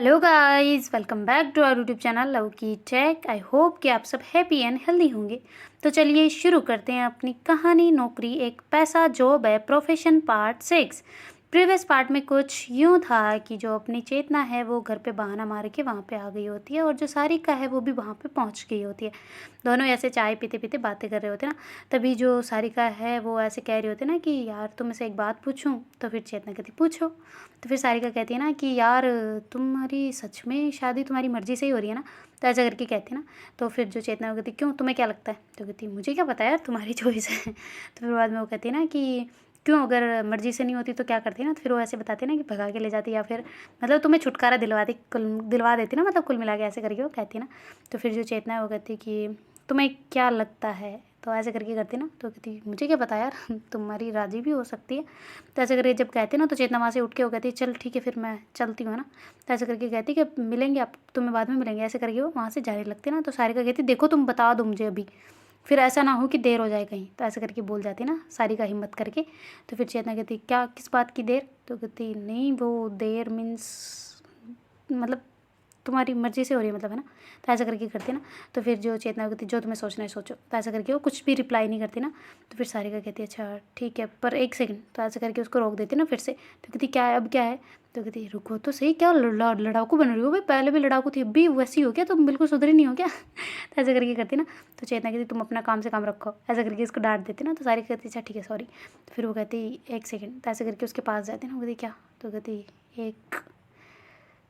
Hello guys, welcome back to our YouTube channel love की tech. I hope कि आप सब हैप्पी एंड हेल्दी होंगे। तो चलिए शुरू करते हैं अपनी कहानी। नौकरी एक पैसा जॉब है प्रोफेशन पार्ट 6। प्रीवियस पार्ट में कुछ यूँ था कि जो अपनी चेतना है वो घर पे बहाना मार के वहाँ पे आ गई होती है और जो सारिका है वो भी वहाँ पे पहुँच गई होती है। दोनों ऐसे चाय पीते पीते बातें कर रहे होते हैं ना। तभी जो सारिका है वो ऐसे कह रही होती है ना कि यार तुम से एक बात पूछूं। तो फिर चेतना कहती पूछो। तो फिर सारिका कहती है ना कि यार तुम्हारी सच में शादी तुम्हारी मर्ज़ी से ही हो रही है ना। तो ऐसा करके कहती है ना। तो फिर जो चेतना वो कहती क्यों, तुम्हें क्या लगता है? तो कहती मुझे क्या पता यार, तुम्हारी चॉइस है। तो फिर बाद में वो कहती है ना कि क्यों, अगर मर्ज़ी से नहीं होती तो क्या करती ना। तो फिर वो ऐसे बताती ना कि भगा के ले जाती या फिर मतलब तुम्हें छुटकारा दिलवा देती ना, मतलब कुल मिला के ऐसे करके वो कहती ना। तो फिर जो चेतना है वो कहती कि तुम्हें क्या लगता है, तो ऐसे करके करती ना। तो कहती मुझे क्या पता यार, तुम्हारी राज़ी भी हो सकती है। तो ऐसे करके जब कहते ना तो चेतना वहाँ से उठ के वो कहती है चल ठीक है फिर मैं चलती हूँ, है ना। तो ऐसे करके कहती कि मिलेंगे, आप तुम्हें बाद में मिलेंगे। ऐसे करके वो वहाँ से जाने लगती ना। तो सारिका कहती देखो तुम बता दो मुझे अभी, फिर ऐसा ना हो कि देर हो जाए कहीं। तो ऐसे करके बोल जाती ना सारिका हिम्मत करके। तो फिर चेतना कहती क्या, किस बात की देर? तो कहती नहीं वो देर मीन्स मतलब तुम्हारी मर्ज़ी से हो रही है, मतलब, है ना। तो ऐसा करके करती ना। तो फिर जो चेतना कहती जो तुम्हें सोचना है सोचो। तो ऐसा करके वो कुछ भी रिप्लाई नहीं करती ना। तो फिर सारिका कहती अच्छा ठीक है पर एक सेकंड। तो ऐसा करके उसको रोक देती ना फिर से। तो कहती क्या है, अब क्या है? तो कहती रुको तो सही, क्या लड़ाकू बन रही हो भाई, पहले भी लड़ाकू थी अब भी वैसी हो क्या, तुम बिल्कुल सुधरी नहीं हो क्या? तो ऐसा करके करती ना। तो चेतना कहती तुम अपना काम से काम रखो। ऐसा करके उसको डांट देती ना। तो सारिका कहती अच्छा ठीक है सॉरी। तो फिर वो कहती एक सेकेंड। तो ऐसे करके उसके पास जाती ना। वो कहती क्या? तो कहती एक,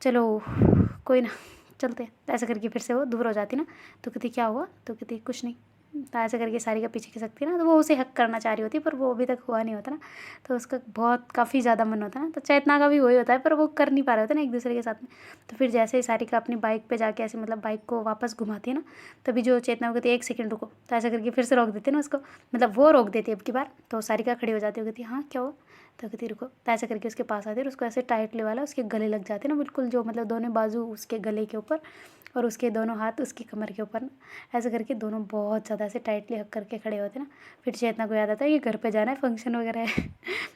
चलो कोई ना, चलते हैं। तो ऐसा करके फिर से वो दूर हो जाती ना। तो कहती क्या हुआ? तो कहती कुछ नहीं। तो ऐसे करके सारिका पीछे खिसकती है ना। तो वो उसे हक करना चाह रही होती है पर वो अभी तक हुआ नहीं होता ना। तो उसका बहुत काफ़ी ज़्यादा मन होता है ना। तो चेतना का भी वही होता है पर वो कर नहीं पा रहे होते ना एक दूसरे के साथ में। तो फिर जैसे ही सारिका अपनी बाइक पे जाके ऐसे मतलब बाइक को वापस घुमाती है ना, तभी जो चेतना वो कहती है एक सेकंड रुको। तो ऐसा करके फिर से रोक देती है ना उसको, मतलब वो रोक देती है अब की बार। तो सारिका खड़ी हो जाती है, वो कहती है हाँ क्या हुआ? तो कहती रुको। तो ऐसे करके उसके पास आती है और उसको ऐसे टाइटली वाला उसके गले लग जाते हैं ना, बिल्कुल जो मतलब दोनों बाजू उसके गले के ऊपर और उसके दोनों हाथ उसकी कमर के ऊपर ना। ऐसे करके दोनों बहुत ज़्यादा ऐसे टाइटली हक करके खड़े होते ना। फिर चेतना को याद आता है कि घर पे जाना है, फंक्शन वगैरह है।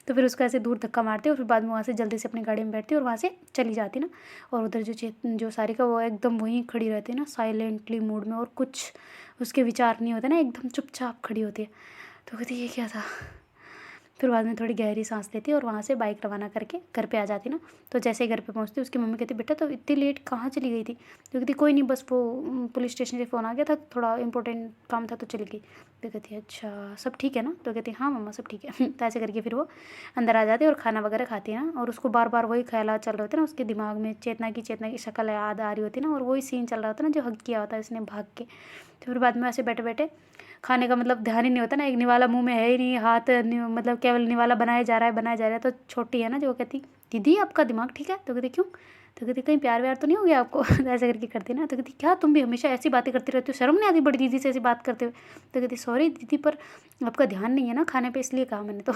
तो फिर उसको ऐसे दूर धक्का मारती है और फिर बाद में वहाँ से जल्दी से अपनी गाड़ी में बैठती है और वहाँ से चली जाती ना। और उधर जो सारिका वो एकदम वहीं खड़ी रहती है ना साइलेंटली मूड में, और कुछ उसके विचार नहीं होते ना, एकदम चुपचाप खड़ी होती है। तो कहती ये क्या था? फिर बाद में थोड़ी गहरी सांस लेती और वहाँ से बाइक रवाना करके घर पे आ जाती ना। तो जैसे ही घर पे पहुँचती उसकी मम्मी कहती बेटा तो इतनी लेट कहाँ चली गई थी? तो कहती कोई नहीं, बस वो पुलिस स्टेशन से फ़ोन आ गया था, थोड़ा इंपॉर्टेंट काम था तो चली गई। तो कहती अच्छा सब ठीक है ना? तो कहती हाँ मम्मा सब ठीक है। तो ऐसे करके फिर वो अंदर आ जाती है और खाना वगैरह खाती है ना। और उसको बार बार वही ख्यालात चल रहे होते हैं ना उसके दिमाग में, चेतना की शक्ल याद आ रही होती है ना, और वही सीन चल रहा होता है ना जो हक किया होता है इसने भाग के। तो फिर बाद में ऐसे बैठे बैठे खाने का मतलब ध्यान ही नहीं होता ना, एक निवाला मुंह में है ही नहीं, हाथ मतलब केवल निवाला बनाया जा रहा है बनाया जा रहा है। तो छोटी है ना जो वो कहती दीदी आपका दिमाग ठीक है? तो कहती क्यों? तो कहती कहीं प्यार व्यार तो नहीं हो गया आपको? तो ऐसे करके करती ना। तो कहती क्या तुम भी हमेशा ऐसी बातें करती रहती हो, शर्म नहीं आती बड़ी दीदी से ऐसी बात करते हुए? तो कहती सॉरी दीदी पर आपका ध्यान नहीं है ना खाने पे, इसलिए कहा मैंने। तो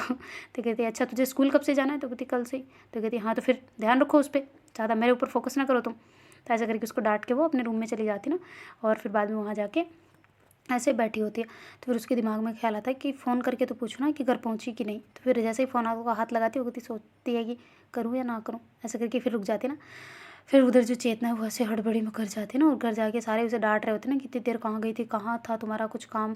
कहती अच्छा तुझे स्कूल कब से जाना है? तो कहती कल से ही। तो कहती हाँ तो फिर ध्यान रखो उस पर, ज़्यादा मेरे ऊपर फोकस ना करो तुम। तो ऐसा करके उसको डांट के वो अपने रूम में चली जाती ना। और फिर बाद में वहाँ जाके ऐसे बैठी होती है। तो फिर उसके दिमाग में ख्याल आता है कि फ़ोन करके तो पूछना कि घर पहुंची कि नहीं। तो फिर जैसे ही फ़ोन आता हाथ लगाती है, वो सोचती है कि करूँ या ना करूँ। ऐसे करके फिर रुक जाती है ना। फिर उधर जो चेतना है वो ऐसे हड़बड़ी में घर जाती है ना, और घर जाके सारे उसे डांट रहे होते हैं ना, कितनी देर कहाँ गई थी, कहाँ था तुम्हारा कुछ काम,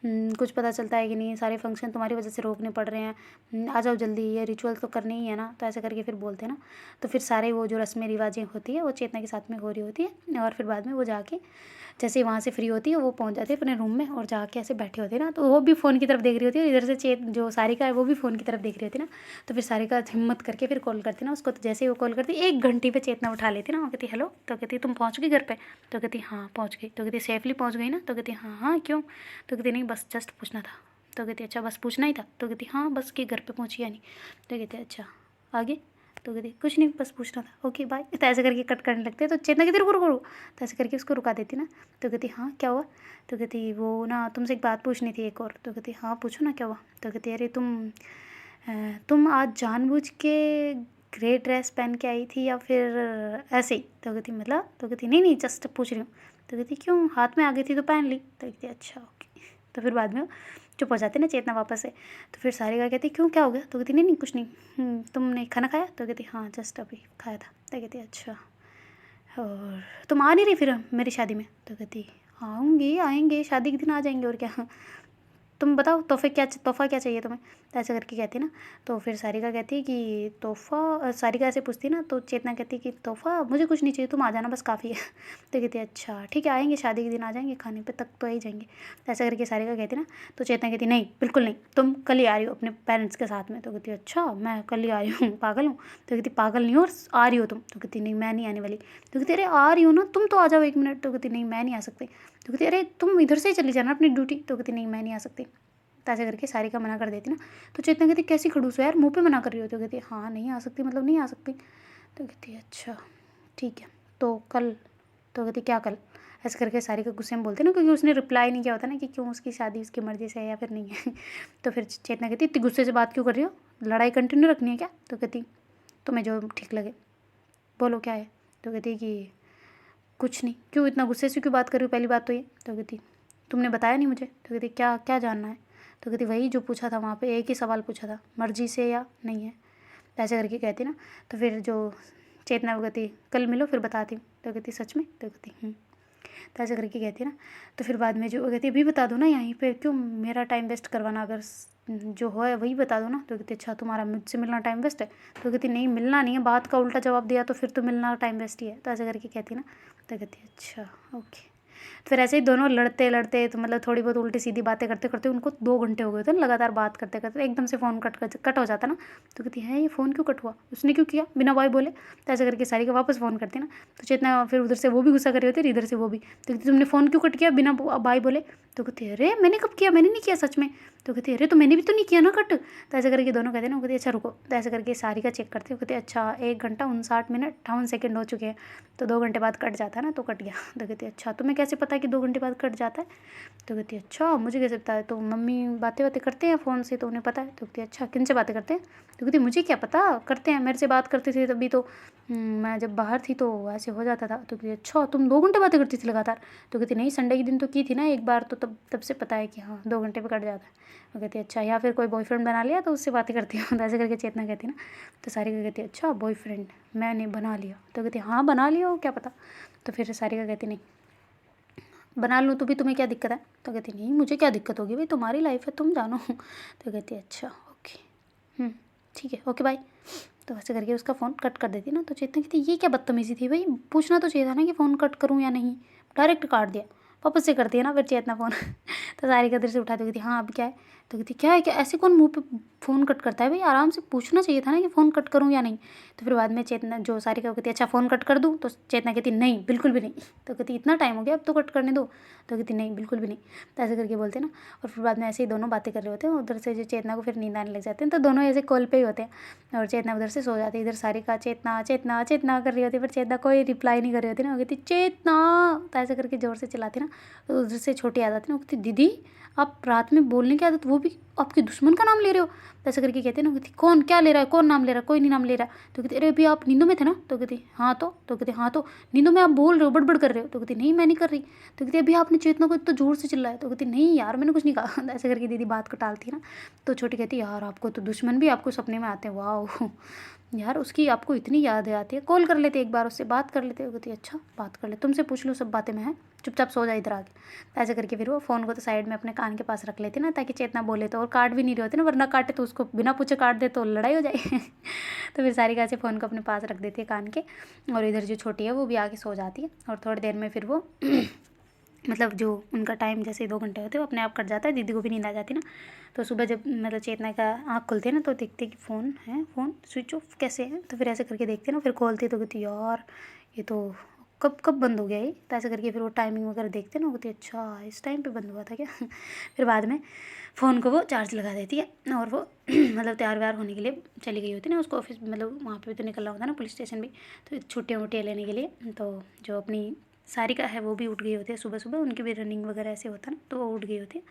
कुछ पता चलता है कि नहीं, सारे फंक्शन तुम्हारी वजह से रोकने पड़ रहे हैं, आ जाओ जल्दी, ये रिचुअल तो करनी ही है ना। तो ऐसे करके फिर बोलते हैं ना। तो फिर सारे वो जो रस्में रिवाजें होती है वो चेतना के साथ में हो रही होती है। और फिर बाद में वो जाके जैसे ही वहाँ से फ्री होती है वो पहुँच जाती है अपने रूम में, और जाके ऐसे बैठी होती है ना। तो वो भी फ़ोन की तरफ देख रही होती है, इधर से जो सारिका है वो भी फ़ोन की तरफ देख रही होती है ना। तो फिर सारिका हिम्मत करके फिर कॉल करती है ना उसको। तो जैसे ही वो कॉल करती 1 घंटे पे चेतना उठा लेती है ना। वो कहती हेलो। तो कहती तुम पहुँच गई घर पे? तो कहती हाँ पहुँच गई। तो कहती सेफली पहुँच गई ना? तो कहती हाँ हाँ क्यों? तो कहती नहीं बस जस्ट पूछना था। तो कहती अच्छा बस पूछना ही था? तो कहती हाँ बस कि घर पे पहुँची या नहीं। तो कहती अच्छा आगे? तो कहती कुछ नहीं बस पूछना था, ओके बाय। तो ऐसे करके कट करने लगते हैं। तो चेतना कहती रुको रुको रुको। तो ऐसे करके उसको रुका देती ना। तो कहती हाँ क्या हुआ? तो कहती वो ना तुमसे एक बात पूछनी थी एक और। तो कहती हाँ पूछो ना क्या हुआ? तो कहती अरे तुम आज जानबूझ के ग्रे ड्रेस पहन के आई थी या फिर ऐसे ही? तो कहती मतलब? तो कहती नहीं नहीं जस्ट पूछ रही हूँ। तो कहती क्यों, हाथ में आ गई थी तो पहन ली। तो कहती अच्छा ओके। तो फिर बाद में वो चुप हो जाती ना चेतना वापस से। तो फिर सारिका कहती क्यों क्या हो गया? तो कहती नहीं नहीं कुछ नहीं। तुमने खाना खाया? तो कहती हाँ जस्ट अभी खाया था। तो कहती अच्छा और तुम आ नहीं रही फिर मेरी शादी में? तो कहती आऊँगी, आएँगे, शादी के दिन आ जाएँगे और क्या। तुम बताओ तोहफ़ा क्या चाहिए तुम्हें? तो ऐसे करके कहती ना। तो फिर सारिका कहती है कि तोहफ़ा, सारिका ऐसे पूछती ना तो चेतना कहती है कि तोहफ़ा मुझे कुछ नहीं चाहिए, तुम आ जाना बस काफ़ी है। तो कहती है अच्छा ठीक है, आएँगे, शादी के दिन आ जाएँगे, खाने पे तक तो आ ही जाएँगे। तो ऐसा करके सारिका कहती ना। तो चेतना कहती नहीं बिल्कुल नहीं, तुम कल ही आ रही हो अपने पेरेंट्स के साथ में। तो कहती अच्छा मैं कल ही आ रही हूँ, पागल हूँ? तो कहती पागल नहीं हो और आ रही हो तुम? तो कहती नहीं मैं नहीं आने वाली। तो कहती अरे आ रही हो ना, तुम तो आ जाओ 1 मिनट। तो कहती नहीं मैं नहीं आ सकती। तो कहती अरे तुम इधर से ही चली जाना अपनी ड्यूटी। तो कहती नहीं मैं नहीं आ सकती। तो ऐसे करके सारिका मना कर देती ना। तो चेतना कहती कैसी खड़ूस है यार, मुँह पे मना कर रही हो? तो कहती हाँ नहीं आ सकती, मतलब नहीं आ सकती। तो कहती अच्छा ठीक है तो कल। तो कहती क्या कल? ऐसे करके सारिका गुस्से में बोलती ना, क्योंकि उसने रिप्लाई नहीं किया होता ना कि क्यों उसकी शादी उसकी मर्ज़ी से है या फिर नहीं है। तो फिर चेतना कहती इतनी गुस्से से बात क्यों कर रही हो, लड़ाई कंटिन्यू रखनी है क्या? तो कहती तुम्हें जो ठीक लगे, बोलो क्या है? तो कहती कि कुछ नहीं, क्यों इतना गुस्से से क्यों बात कर रही हो, पहली बात तो ये। तो कहती तुमने बताया नहीं मुझे। तो कहती क्या क्या जानना है? तो कहती वही जो पूछा था वहाँ पे, एक ही सवाल पूछा था, मर्जी से या नहीं है। तो ऐसे करके कहती ना। तो फिर जो चेतना वो कहती कल मिलो फिर बताती हूँ। तो कहती सच में? तो कहती तो ऐसे करके कहती ना। तो फिर बाद में जो वो कहती अभी बता दो ना, यहीं पे क्यों मेरा टाइम वेस्ट करवाना, अगर जो है वही बता दो ना। तो कहती अच्छा तुम्हारा मुझसे मिलना टाइम वेस्ट है? तो कहती नहीं मिलना नहीं है, बात का उल्टा जवाब दिया तो फिर तो मिलना टाइम वेस्ट ही है। तो ऐसे करके कहती ना। तो कहती अच्छा ओके। फिर ऐसे ही दोनों लड़ते लड़ते, तो मतलब थोड़ी बहुत उल्टी सीधी बातें करते करते उनको 2 घंटे हो गए थे लगातार बात करते करते, एकदम से फ़ोन कट हो जाता ना। तो कहती है ये फ़ोन क्यों कट हुआ, उसने क्यों किया बिना बाय बोले? तो ऐसे करके सारिका वापस फ़ोन करती ना। तो चेतना फिर उधर से वो भी गुस्सा कर रही होती है, इधर से वो भी। तो कहती तुमने फ़ोन क्यों कट किया बिना बाय बोले? तो कहती अरे मैंने कब किया, मैंने नहीं किया सच में। तो कहती अरे तो मैंने भी तो नहीं किया ना कट। तो ऐसे करके दोनों कहते हैं ना, वो कहती अच्छा रुको। तो ऐसे करके सारिका चेक करते, वो कहते अच्छा 1 घंटा 59 मिनट 58 सेकंड हो चुके हैं, तो 2 घंटे बाद कट जाता है ना, तो कट गया। तो कहती अच्छा तुम्हें कैसे पता कि 2 घंटे बाद कट जाता है? तो कहती अच्छा मुझे कैसे पता है, तो मम्मी बातें बातें करते हैं फ़ोन से तो उन्हें पता है। तो कहती अच्छा किन से बातें करते हैं? तो कहती मुझे क्या पता, करते हैं, मेरे से बात करते थे तभी तो मैं जब बाहर थी तो ऐसे हो जाता था। तो कहती अच्छा तुम 2 घंटे बातें करती थी लगातार? तो कहती नहीं संडे के दिन तो की थी ना एक बार, तो तब तब से पता है कि हाँ 2 घंटे पे कट जाता है। वो कहती अच्छा या फिर कोई बॉयफ्रेंड बना लिया तो उससे बातें करती हूँ। तो ऐसे करके चेतना कहती ना। तो सारिका कहती अच्छा बॉयफ्रेंड मैंने बना लिया? तो कहती हाँ बना लिया हो क्या पता। तो फिर सारिका कहती नहीं बना लूँ तो भी तुम्हें क्या दिक्कत है? तो कहती नहीं मुझे क्या दिक्कत होगी भाई, तुम्हारी लाइफ है तुम जानो। तो कहती अच्छा ओके ठीक है ओके बाय। तो ऐसे करके उसका फ़ोन कट कर देती ना। तो चेतना कहती ये क्या बदतमीज़ी थी भाई, पूछना तो चाहिए था ना कि फ़ोन कट करूँ या नहीं, डायरेक्ट काट दिया। वापस से करती है ना फिर चेतना फ़ोन। तो सारिका इधर से उठाती कहती हाँ अब क्या है? तो कहती क्या है, क्या ऐसे कौन मुँह पे फ़ोन कट करता है भाई, आराम से पूछना चाहिए था ना कि फ़ोन कट करूँ या नहीं। तो फिर बाद में चेतना जो सारिका कहती अच्छा फ़ोन कट कर दूँ? तो चेतना कहती नहीं बिल्कुल भी नहीं। तो कहती इतना टाइम हो गया अब तो कट करने दो। तो कहती नहीं बिल्कुल भी नहीं। तो ऐसे करके बोलते ना। और फिर बाद में ऐसे ही दोनों बातें कर रहे होते हैं, उधर से जो चेतना को फिर नींद आने लग जाते हैं, तो दोनों ऐसे कॉल पे ही होते हैं और चेतना उधर से सो जाती है। इधर सारिका चेतना चेतना चेतना कर रही होती है, पर चेतना कोई रिप्लाई नहीं कर रही होती ना। वो कहती चेतना, तो ऐसे करके ज़ोर से चिल्लाती ना। तो उधर से छोटी आ जाती ना, वो कहती दीदी आप रात में बोलने की आदत, वो भी आपके दुश्मन का नाम ले रहे हो? तो ऐसे करके कहते ना। कहती कौन क्या ले रहा है, कौन नाम ले रहा है? कोई नहीं नाम ले रहा। तो कहती अरे अभी आप नींदों में थे ना? तो कहती हाँ तो कहती हाँ तो नींदों में आप बोल रहे हो, बड़बड़ कर रहे हो? तो कहती नहीं मैं नहीं कर रही। तो कहती अभी आपने चेतना को इतना जोर से चिल्लाया। तो कहती नहीं यार मैंने कुछ नहीं कहा। तो ऐसे करके दीदी बात को टालती है ना। तो छोटी कहती यार आपको तो दुश्मन भी आपको सपने में आते हैं, वाह यार उसकी आपको इतनी याद आती है, कॉल कर लेते एक बार उससे बात कर लेते। कहती अच्छा बात कर ले, तुमसे पूछ लो सब बातें मैं है, चुपचाप सो जा इधर आके। तो ऐसे करके फिर वो फ़ोन को तो साइड में अपने कान के पास रख लेते ना, ताकि चेतना बोले तो, और काट भी नहीं रहे होते ना, वरना काटे तो उसको बिना पूछे काट दे तो लड़ाई हो जाए। तो फिर सारिका से फ़ोन को अपने पास रख देती है कान के, और इधर जो छोटी है वो भी आके सो जाती है। और थोड़ी देर में फिर वो मतलब जो उनका टाइम जैसे 2 घंटे होते हैं वो अपने आप कट जाता है, दीदी को भी नींद आ जाती है ना। तो सुबह जब मतलब चेतना का आँख खुलती है ना, तो देखते कि फ़ोन है, फ़ोन स्विच ऑफ कैसे है। तो फिर ऐसे करके देखते ना, फिर खोलती तो कहती यार ये तो कब कब बंद हो गया ये। तो ऐसे करके फिर वो टाइमिंग वगैरह देखते ना, कहती अच्छा इस टाइम पे बंद हुआ था क्या। फिर बाद में फ़ोन को वो चार्ज लगा देती है, और वो मतलब तैयार व्यार होने के लिए चली गई होती है ना उसको ऑफिस, मतलब वहाँ पे भी तो निकलना होता है ना, पुलिस स्टेशन भी, तो छुट्टियाँ वुट्टियाँ लेने के लिए। तो जो अपनी सारिका है वो भी उठ गई होती है सुबह सुबह, उनकी भी रनिंग वगैरह ऐसे होता है ना, तो वो उठ गई होती है,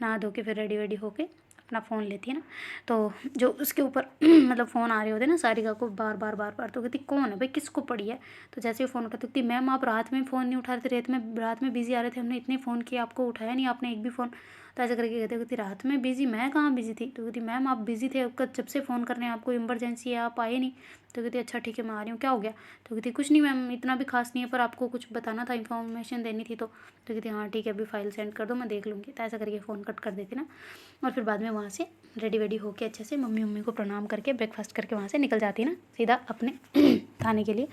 नहा धो के फिर रेडी वेडी होके अपना फ़ोन लेती है ना। तो जो उसके ऊपर मतलब फ़ोन आ रहे होते हैं ना सारिका को बार बार बार बार, तो कहती कौन है भाई, किसको पड़ी है? तो जैसे ही फ़ोन उठाती कहती मैम आप रात में फ़ोन नहीं उठा रहे थे, रात में बिज़ी आ रहे थे, हमने इतने फ़ोन किए आपको उठाया नहीं आपने एक भी फ़ोन। तो ऐसे करके कहती रात में बिज़ी, मैं कहाँ बिज़ी थी? तो कहती मैम आप बिज़ी थे, आपका जब से फ़ोन करने आपको इमरजेंसी है आप आए नहीं। तो कहती अच्छा ठीक है मैं आ रही हूँ, क्या हो गया? तो कहती कुछ नहीं मैम, इतना भी खास नहीं है, पर आपको कुछ बताना था, इन्फॉर्मेशन देनी थी। तो कहती हाँ ठीक है, अभी फाइल सेंड कर दो, मैं देख लूँगी। तो ऐसा करके फ़ोन कट कर देती ना। और फिर बाद में वहाँ से रेडी वेडी होके अच्छे से मम्मी को प्रणाम करके ब्रेकफास्ट करके वहाँ से निकल जाती है ना सीधा अपने थाने के लिए।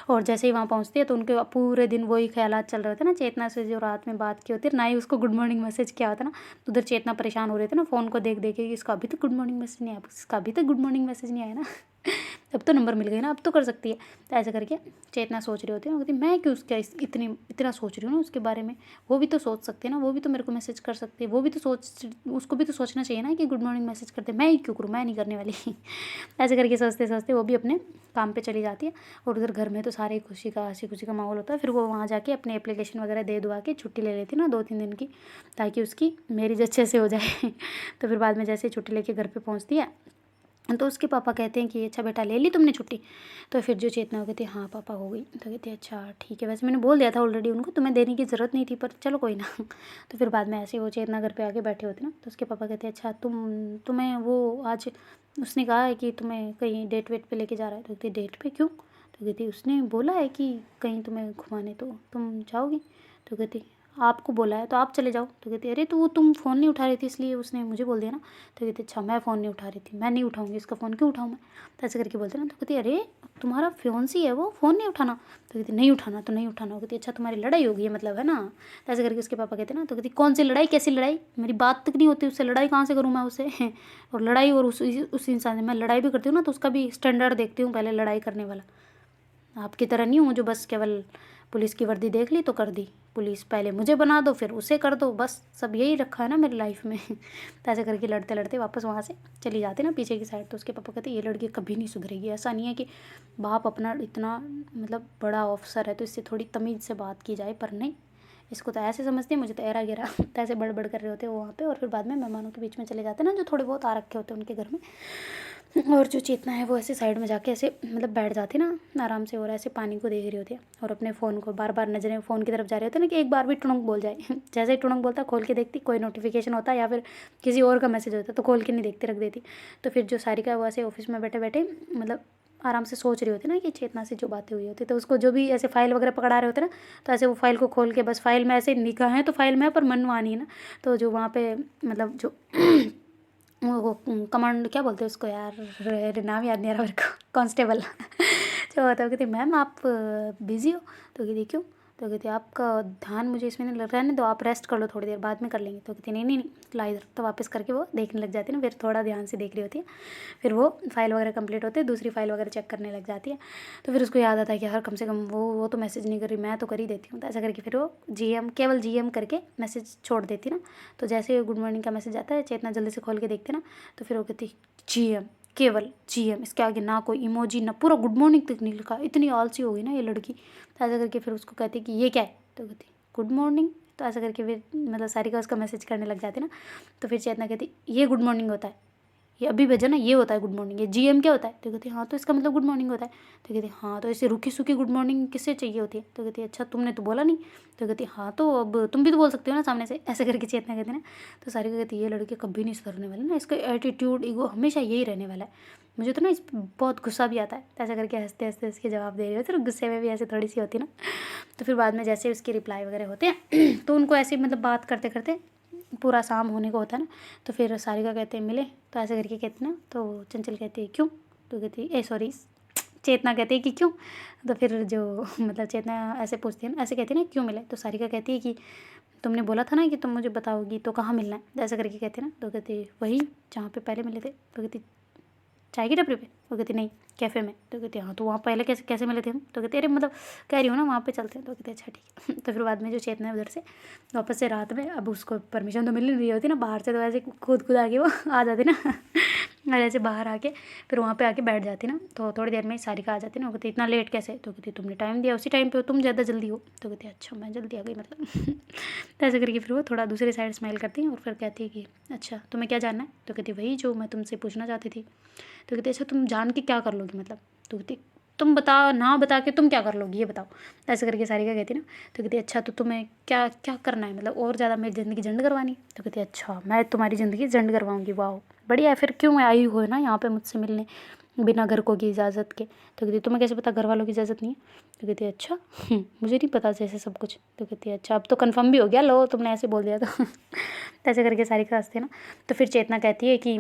और जैसे ही वहाँ पहुँचती है तो उनके पूरे दिन वही ख्यालात चल रहे थे ना, चेतना से जो रात में बात की होती है, ना ही उसको गुड मॉर्निंग मैसेज किया होता ना। तो उधर चेतना परेशान हो रहे थे ना फ़ोन को देख देख के, इसका अभी तक गुड मॉर्निंग मैसेज नहीं आया, इसका अभी तक गुड मॉर्निंग मैसेज नहीं आया ना। अब तो नंबर मिल गई ना, अब तो कर सकती है। तो ऐसा करके चेतना सोच रही होती है, कहती मैं क्यों उसका इतना सोच रही हूँ ना उसके बारे में, वो भी तो सोच सकती है ना, वो भी तो मेरे को मैसेज कर सकती है, वो भी तो उसको भी तो सोचना चाहिए ना कि गुड मॉर्निंग मैसेज करते, मैं ही क्यों करूँ, मैं नहीं करने वाली। ऐसे करके सोचते सोचते वो भी अपने काम पे चली जाती है। और उधर घर में तो सारे हंसी खुशी का माहौल होता है। फिर वो वहाँ जाके अपने एप्लीकेशन वगैरह दे दुआ के छुट्टी ले लेती ना 2-3 दिन की, ताकि उसकी मैरिज अच्छे से हो जाए। तो फिर बाद में जैसे ही छुट्टी लेके घर पे पहुँचती है तो उसके पापा कहते हैं कि अच्छा बेटा ले ली तुमने छुट्टी? तो फिर जो चेतना हो कहती है हाँ पापा हो गई। तो कहती है अच्छा ठीक है, वैसे मैंने बोल दिया था ऑलरेडी उनको, तुम्हें देने की ज़रूरत नहीं थी, पर चलो कोई ना। तो फिर बाद में ऐसे ही वो चेतना घर पे आके बैठे होते ना, तो उसके पापा कहते हैं अच्छा तुम्हें वो आज उसने कहा है कि तुम्हें कहीं डेट वेट पे लेके जा रहा है? तो कहती डेट पे क्यों? तो कहती उसने बोला है कि कहीं तुम्हें घुमाने, तो तुम जाओगी? तो कहती आपको बोला है तो आप चले जाओ। तो कहती अरे तो वो तुम फ़ोन नहीं उठा रही थी इसलिए उसने मुझे बोल दिया ना। तो कहती अच्छा मैं फ़ोन नहीं उठा रही थी, मैं नहीं उठाऊंगी, इसका फ़ोन क्यों उठाऊँ मैं? तो ऐसे करके बोलते ना। तो कहती अरे तुम्हारा फियोंसी है वो, फ़ोन नहीं उठाना? तो कहती नहीं उठाना तो नहीं उठाना। कहती अच्छा तुम्हारी लड़ाई हो गई है मतलब, है ना? तो ऐसे करके उसके पापा कहते ना। तो कहती कौन सी लड़ाई, कैसी लड़ाई, मेरी बात तक नहीं होती उससे, लड़ाई कहाँ से करूँ मैं उससे? और लड़ाई और उस इंसान से मैं लड़ाई भी करती हूँ ना तो उसका भी स्टैंडर्ड देखती हूँ पहले लड़ाई करने वाला। आपकी तरह नहीं हूँ जो बस केवल पुलिस की वर्दी देख ली तो कर दी, पुलिस पहले मुझे बना दो फिर उसे कर दो, बस सब यही रखा है ना मेरी लाइफ में। तो ऐसे करके लड़ते लड़ते वापस वहाँ से चली जाती ना पीछे की साइड। तो उसके पापा कहते ये लड़की कभी नहीं सुधरेगी, ऐसा नहीं है कि बाप अपना इतना मतलब बड़ा ऑफिसर है तो इससे थोड़ी तमीज़ से बात की जाए, पर नहीं, इसको तो ऐसे समझते हैं, मुझे तो एरा गेरा। तो ऐसे बड़बड़ कर रहे होते हैं वो वहाँ पे। और फिर बाद में मेहमानों के बीच में चले जाते हैं ना जो थोड़े बहुत आ रखे होते हैं उनके घर में। और जो चेतना है वो ऐसे साइड में जाके ऐसे मतलब बैठ जाती ना आराम से, और ऐसे पानी को देख रही होती है और अपने फ़ोन को बार बार नजरें फ़ोन की तरफ जा रही होती है ना कि एक बार भी टुणक बोल जाए। जैसे ही टुणक बोलता खोल के देखती, कोई नोटिफिकेशन होता है या फिर किसी और का मैसेज होता है तो खोल के नहीं देखती, रख देती। तो फिर जो सारिका वो ऐसे ऑफिस में बैठे बैठे मतलब आराम से सोच रही होती ना कि चेतना से जो बातें हुई होती, तो उसको जो भी ऐसे फाइल वगैरह पकड़ा रहे होते ना, तो ऐसे वो फाइल को खोल के बस फाइल में ऐसे निगाहें तो फाइल में है पर मन वहाँ नहीं है ना। तो जो वहाँ पे मतलब जो वो कमांड क्या बोलते हैं उसको यार, नाम याद नहीं आ रहा मेरे को, कांस्टेबल। जो होता है कहती मैम आप बिज़ी हो? तो कहती क्यों? तो कहती आपका ध्यान मुझे इसमें नहीं लग, रहने दो आप रेस्ट कर लो, थोड़ी देर बाद में कर लेंगे। तो कहती नहीं नहीं नहीं ला इधर। तो वापस करके वो देखने लग जाती है ना, फिर थोड़ा ध्यान से देख रही होती है। फिर वो फाइल वगैरह कंप्लीट होते है, दूसरी फाइल वगैरह चेक करने लग जाती है। तो फिर उसको याद आता है कि यार कम से कम वो तो मैसेज नहीं कर रही, मैं तो कर ही देती हूँ। तो ऐसा करके फिर वो केवल GM करके मैसेज छोड़ देती ना। तो जैसे ही गुड मॉर्निंग का मैसेज आता है चेतना जल्दी से खोल के देखते ना, तो फिर वो कहती GM, केवल GM, इसके आगे ना कोई इमोजी ना पूरा गुड मॉर्निंग तक नहीं लिखा। इतनी आलसी हो गई ना ये लड़की। तो ऐसा करके फिर उसको कहती कि ये क्या है? तो कहती गुड मॉर्निंग। तो ऐसा करके फिर मतलब सारिका उसका मैसेज करने लग जाती ना। तो फिर चेतना कहती ये गुड मॉर्निंग होता है, ये अभी भेजा ना ये होता है गुड मॉर्निंग, ये GM क्या होता है? तो कहती हाँ तो इसका मतलब गुड मॉर्निंग होता है। तो कहती हाँ तो ऐसे रूखी सूखी गुड मॉर्निंग किससे चाहिए होती है? तो कहती अच्छा तुमने तो बोला नहीं। तो कहती हाँ तो अब तुम भी तो बोल सकते हो ना सामने से, ऐसे करके चेतना कहती ना। तो सारिका कहती ये लड़की कभी नहीं सुधरने वाली ना, इसका एटीट्यूड ईगो हमेशा यही रहने वाला है, मुझे तो ना इस बहुत गुस्सा भी आता है। तो ऐसा करके हंसते हंसते उसके जवाब दे रही होती है, तो गुस्से में भी ऐसे थोड़ी सी होती ना। तो फिर बाद में जैसे उसकी रिप्लाई वगैरह होते हैं तो उनको ऐसे मतलब बात करते करते पूरा शाम होने को होता है ना। तो फिर सारिका कहते हैं मिले? तो ऐसे करके कहते ना। तो चंचल कहती है क्यों? तो कहती सॉरी चेतना कहती है कि क्यों? तो फिर जो मतलब चेतना ऐसे पूछती है ना, ऐसे कहती है ना क्यों मिले? तो सारिका कहती है कि तुमने बोला था ना कि तुम मुझे बताओगी, तो कहाँ मिलना है? तो ऐसा करके कहते ना। तो कहती वही जहाँ पे पहले मिले थे। तो कहती चाय की टपरी पे? वो कहती नहीं कैफ़े में। तो कहती हाँ तो वहाँ पहले कैसे कैसे मिले थे हम? तो कहते अरे मतलब कह रही हूँ ना वहाँ पे चलते हैं। तो कहते अच्छा ठीक है। तो फिर बाद में जो चेतना है उधर से वापस से रात में, अब उसको परमिशन तो मिल नहीं रही होती ना बाहर से, तो ऐसे कूद आके वो आ जाती ना। और ऐसे बाहर आके फिर वहाँ पे आके बैठ जाती ना। तो थोड़ी देर में सारिका आ जाती ना। वो कहती इतना लेट कैसे? तो कहती तुमने टाइम दिया उसी टाइम पे, तुम ज़्यादा जल्दी हो। तो कहती अच्छा मैं जल्दी आ गई मतलब। तो ऐसे करके फिर वो थोड़ा दूसरी साइड स्माइल करती हैं और फिर कहती है कि अच्छा तुम्हें क्या जानना है? तो कहती वही जो मैं तुमसे पूछना चाहती थी। तो कहती अच्छा तुम जान के क्या कर लोगी मतलब? तो कहती तुम बता ना, बता के तुम क्या कर लोगी ये बताओ। ऐसे करके सारिका कहती ना। तो कहती अच्छा तो तुम्हें क्या क्या करना है मतलब, और ज़्यादा मेरी ज़िंदगी झंड करवानी? तो कहती अच्छा मैं तुम्हारी ज़िंदगी झंड करवाऊँगी? वाह बढ़िया है, फिर क्यों आई हो ना यहाँ पे मुझसे मिलने, बिना घर को की इजाज़त के। तो कहती तुम्हें कैसे पता घर वालों की इजाज़त नहीं है? तो कहती अच्छा मुझे नहीं पता जैसे सब कुछ। तो कहती अच्छा अब तो कन्फर्म भी हो गया, लो तुमने ऐसे बोल दिया तो ऐसे करके सारिका हंसती है ना। तो फिर चेतना कहती है कि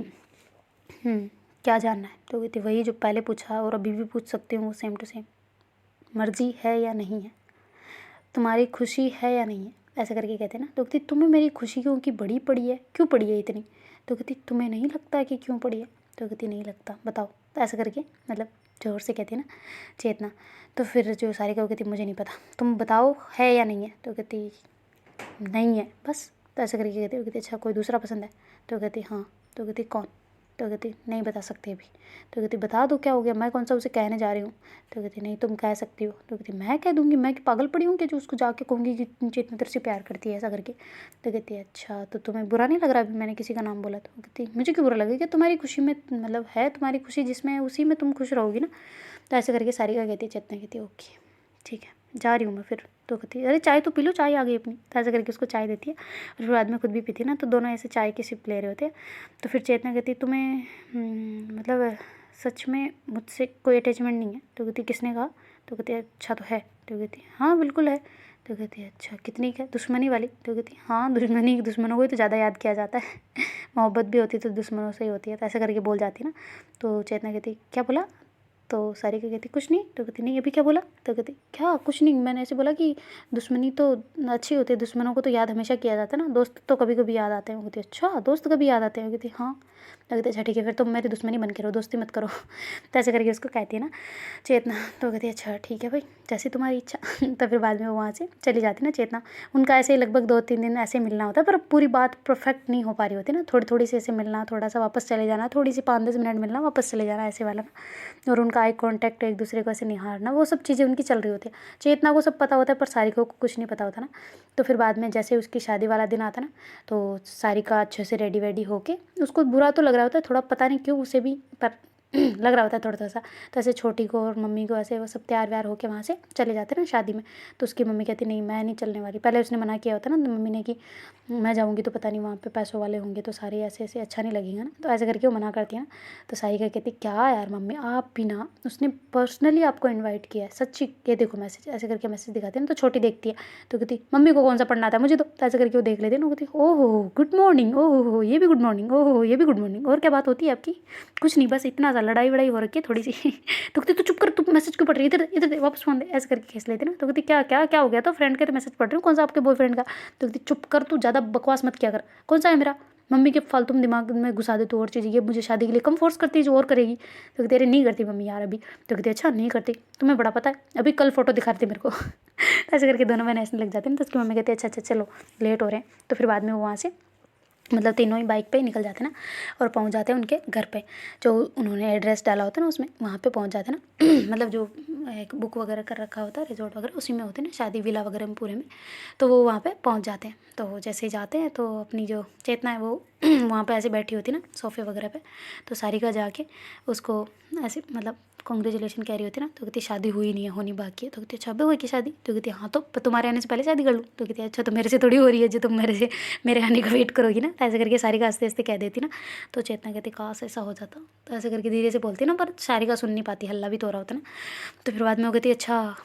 क्या जानना है? तो कहती वही जो पहले पूछा और अभी भी पूछ सकती हूँ, वो सेम टू सेम, मर्जी है या नहीं है, तुम्हारी खुशी है या नहीं है, ऐसे करके कहते हैं ना। तो कहती तुम्हें मेरी खुशी क्यों की बड़ी पड़ी है, क्यों पड़ी है इतनी? तो कहती तुम्हें नहीं लगता कि क्यों पड़ी है? तो कहती नहीं लगता, बताओ। तो ऐसे करके मतलब जोर से कहती है ना चेतना। तो फिर जो सारिका कहती मुझे नहीं पता, तुम बताओ है या नहीं है? तो कहती नहीं है बस। तो ऐसे करके कहती, वो कहती अच्छा कोई दूसरा पसंद है? तो कहती हाँ। तो कहती कौन? तो कहती नहीं बता सकते अभी। तो कहती बता दो क्या हो गया, मैं कौन सा उसे कहने जा रही हूँ? तो कहती नहीं तुम कह सकती हो। तो कहती मैं कह दूँगी, मैं कि पागल पड़ी हूँ कि जो उसको जाके कहूँगी कि चेतना तेरे से प्यार करती है, ऐसा करके। तो कहती है अच्छा तो तुम्हें बुरा नहीं लग रहा अभी मैंने किसी का नाम बोला? तो कहती मुझे क्यों बुरा लगेगा, तुम्हारी खुशी में मतलब है, तुम्हारी खुशी जिसमें है उसी में तुम खुश रहोगी ना। तो ऐसे करके सारिका कहती है, चेतना कहती है ओके ठीक है जा रही हूँ मैं फिर। तो कहती अरे चाय तो पी लो, चाय आ गई अपनी। तो ऐसे करके उसको चाय देती है और फिर बाद में खुद भी पीती है ना। तो दोनों ऐसे चाय की सिप ले रहे होते हैं। तो फिर चेतना कहती तुम्हें मतलब सच में मुझसे कोई अटैचमेंट नहीं है? तो कहती किसने कहा? तो कहती अच्छा तो है। तो कहती हाँ बिल्कुल है। तो कहती अच्छा कितनी है, दुश्मनी वाली? तो कहती हाँ दुश्मनी, दुश्मनों को ही तो ज़्यादा याद किया जाता है मोहब्बत भी होती तो दुश्मनों से ही होती है। तो ऐसे करके बोल जाती है ना। तो चेतना कहती क्या बोला? तो सारिका कहती कुछ नहीं। तो कहती नहीं अभी क्या बोला? तो कहती क्या कुछ नहीं, मैंने ऐसे बोला कि दुश्मनी तो अच्छी होती है, दुश्मनों को तो याद हमेशा किया जाता है ना, दोस्त तो कभी कभी याद आते हैं। वो कहती अच्छा दोस्त कभी याद आते हैं? कहती हाँ। तो कहती अच्छा ठीक है फिर तुम मेरी दुश्मनी बन के रहो, दोस्ती मत करो तो ऐसे करके उसको कहती है ना चेतना। तो कहती अच्छा ठीक है भाई जैसी तुम्हारी इच्छा तो फिर बाद में वो वहाँ से चली जाती ना चेतना। उनका ऐसे ही लगभग 2-3 दिन ऐसे मिलना होता है, पर पूरी बात परफेक्ट नहीं हो पा रही होती ना, थोड़ी थोड़ी सी ऐसे मिलना, थोड़ा सा वापस चले जाना, थोड़ी सी 5-10 मिनट मिलना वापस चले जाना, ऐसे वाला ना। और उनका आई कांटेक्ट, एक दूसरे को ऐसे निहारना, वो सब चीज़ें उनकी चल रही होती है। चेतना को सब पता होता है पर सारिका को कुछ नहीं पता होता ना। तो फिर बाद में जैसे उसकी शादी वाला दिन आता ना, तो सारिका अच्छे से रेडी वेडी होके, उसको बुरा तो लग रहा होता है थोड़ा, पता नहीं क्यों उसे भी, पर लग रहा होता है थोड़ा सा। तो ऐसे छोटी को और मम्मी को ऐसे वो सब तैयार व्यार होके वहाँ से चले जाते हैं ना शादी में। तो उसकी मम्मी कहती नहीं मैं नहीं चलने वाली, पहले उसने मना किया होता ना मम्मी ने कि मैं जाऊँगी तो पता नहीं वहाँ पे पैसों वाले होंगे तो सारे ऐसे ऐसे अच्छा नहीं लगेगा ना। तो ऐसे करके वो मना करती है ना। तो सारिका कहती क्या यार मम्मी आप भी ना, उसने पर्सनली आपको इनवाइट किया है सच्ची, ये देखो मैसेज, ऐसे करके मैसेज दिखाते हैं ना। तो छोटी देखती है तो कहती मम्मी को कौन सा पढ़ना आता है मुझे तो ऐसे करके वो देख लेती है ना। कहती ओहो गुड मॉर्निंग, ओहो ये भी गुड मॉर्निंग, ओहो ये भी गुड मॉर्निंग, और क्या बात होती है आपकी? कुछ नहीं बस इतना सा लड़ाई वड़ाई हो रखी है थोड़ी सी तो कहती तो चुप कर, तू मैसेज क्यों पढ़ रही है, इधर इधर दे वापस फोन दे, ऐसे करके खींच लेती ना। तो कहती क्या क्या क्या हो गया? तो फ्रेंड के मैसेज पढ़ रही हूँ, कौन सा आपके बॉयफ्रेंड का? तो कहती चुप कर, तू ज़्यादा बकवास मत किया कर, कौन सा है मेरा? मम्मी के फालतू में दिमाग में घुसा दे तो और चीज़, ये मुझे शादी के लिए कम फोर्स करती है जो और करेगी। तो कहती अरे नहीं करती मम्मी यार अभी। तो कहती अच्छा नहीं करती, तुम्हें बड़ा पता है, अभी कल फोटो दिखा रही थी मेरे को ऐसे करके दोनों बहन ऐसे लग जाते हैं। तो उसकी मम्मी कहती है अच्छा अच्छा चलो लेट हो रहे हैं। तो फिर बाद में वो वहाँ से मतलब तीनों ही बाइक पे ही निकल जाते हैं ना, और पहुंच जाते हैं उनके घर पे, जो उन्होंने एड्रेस डाला होता है ना उसमें, वहाँ पे पहुंच जाते हैं ना मतलब जो एक बुक वगैरह कर रखा होता है रिजॉर्ट वगैरह उसी में होते हैं ना, शादी विला वगैरह में पूरे में। तो वो वहाँ पे पहुँच जाते हैं। तो जैसे ही जाते हैं तो अपनी जो चेतना है वो वहाँ पे ऐसे बैठी होती है ना सोफ़े वगैरह पे। तो सारिका जाके उसको ऐसे मतलब कॉन्ग्रेचुलेशन कह रही होती है ना। तो कहती शादी हुई नहीं है, होनी बाकी है। तो कहती अच्छा अबे हुई की शादी? तो कहती हाँ तो तुम्हारे आने से पहले शादी कर लूँ? तो कहती अच्छा तो मेरे से थोड़ी हो रही है जो तुम मेरे आने का वेट करोगी ना। तो ऐसे करके सारिका हंसते हंसते कह देती ना। तो चेतना कहती काश ऐसा हो जाता। तो ऐसे करके धीरे से बोलती ना, पर सारिका सुन नहीं पाती, हल्ला भी तो हो रहा होता ना। तो फिर बाद में वो कहती अच्छा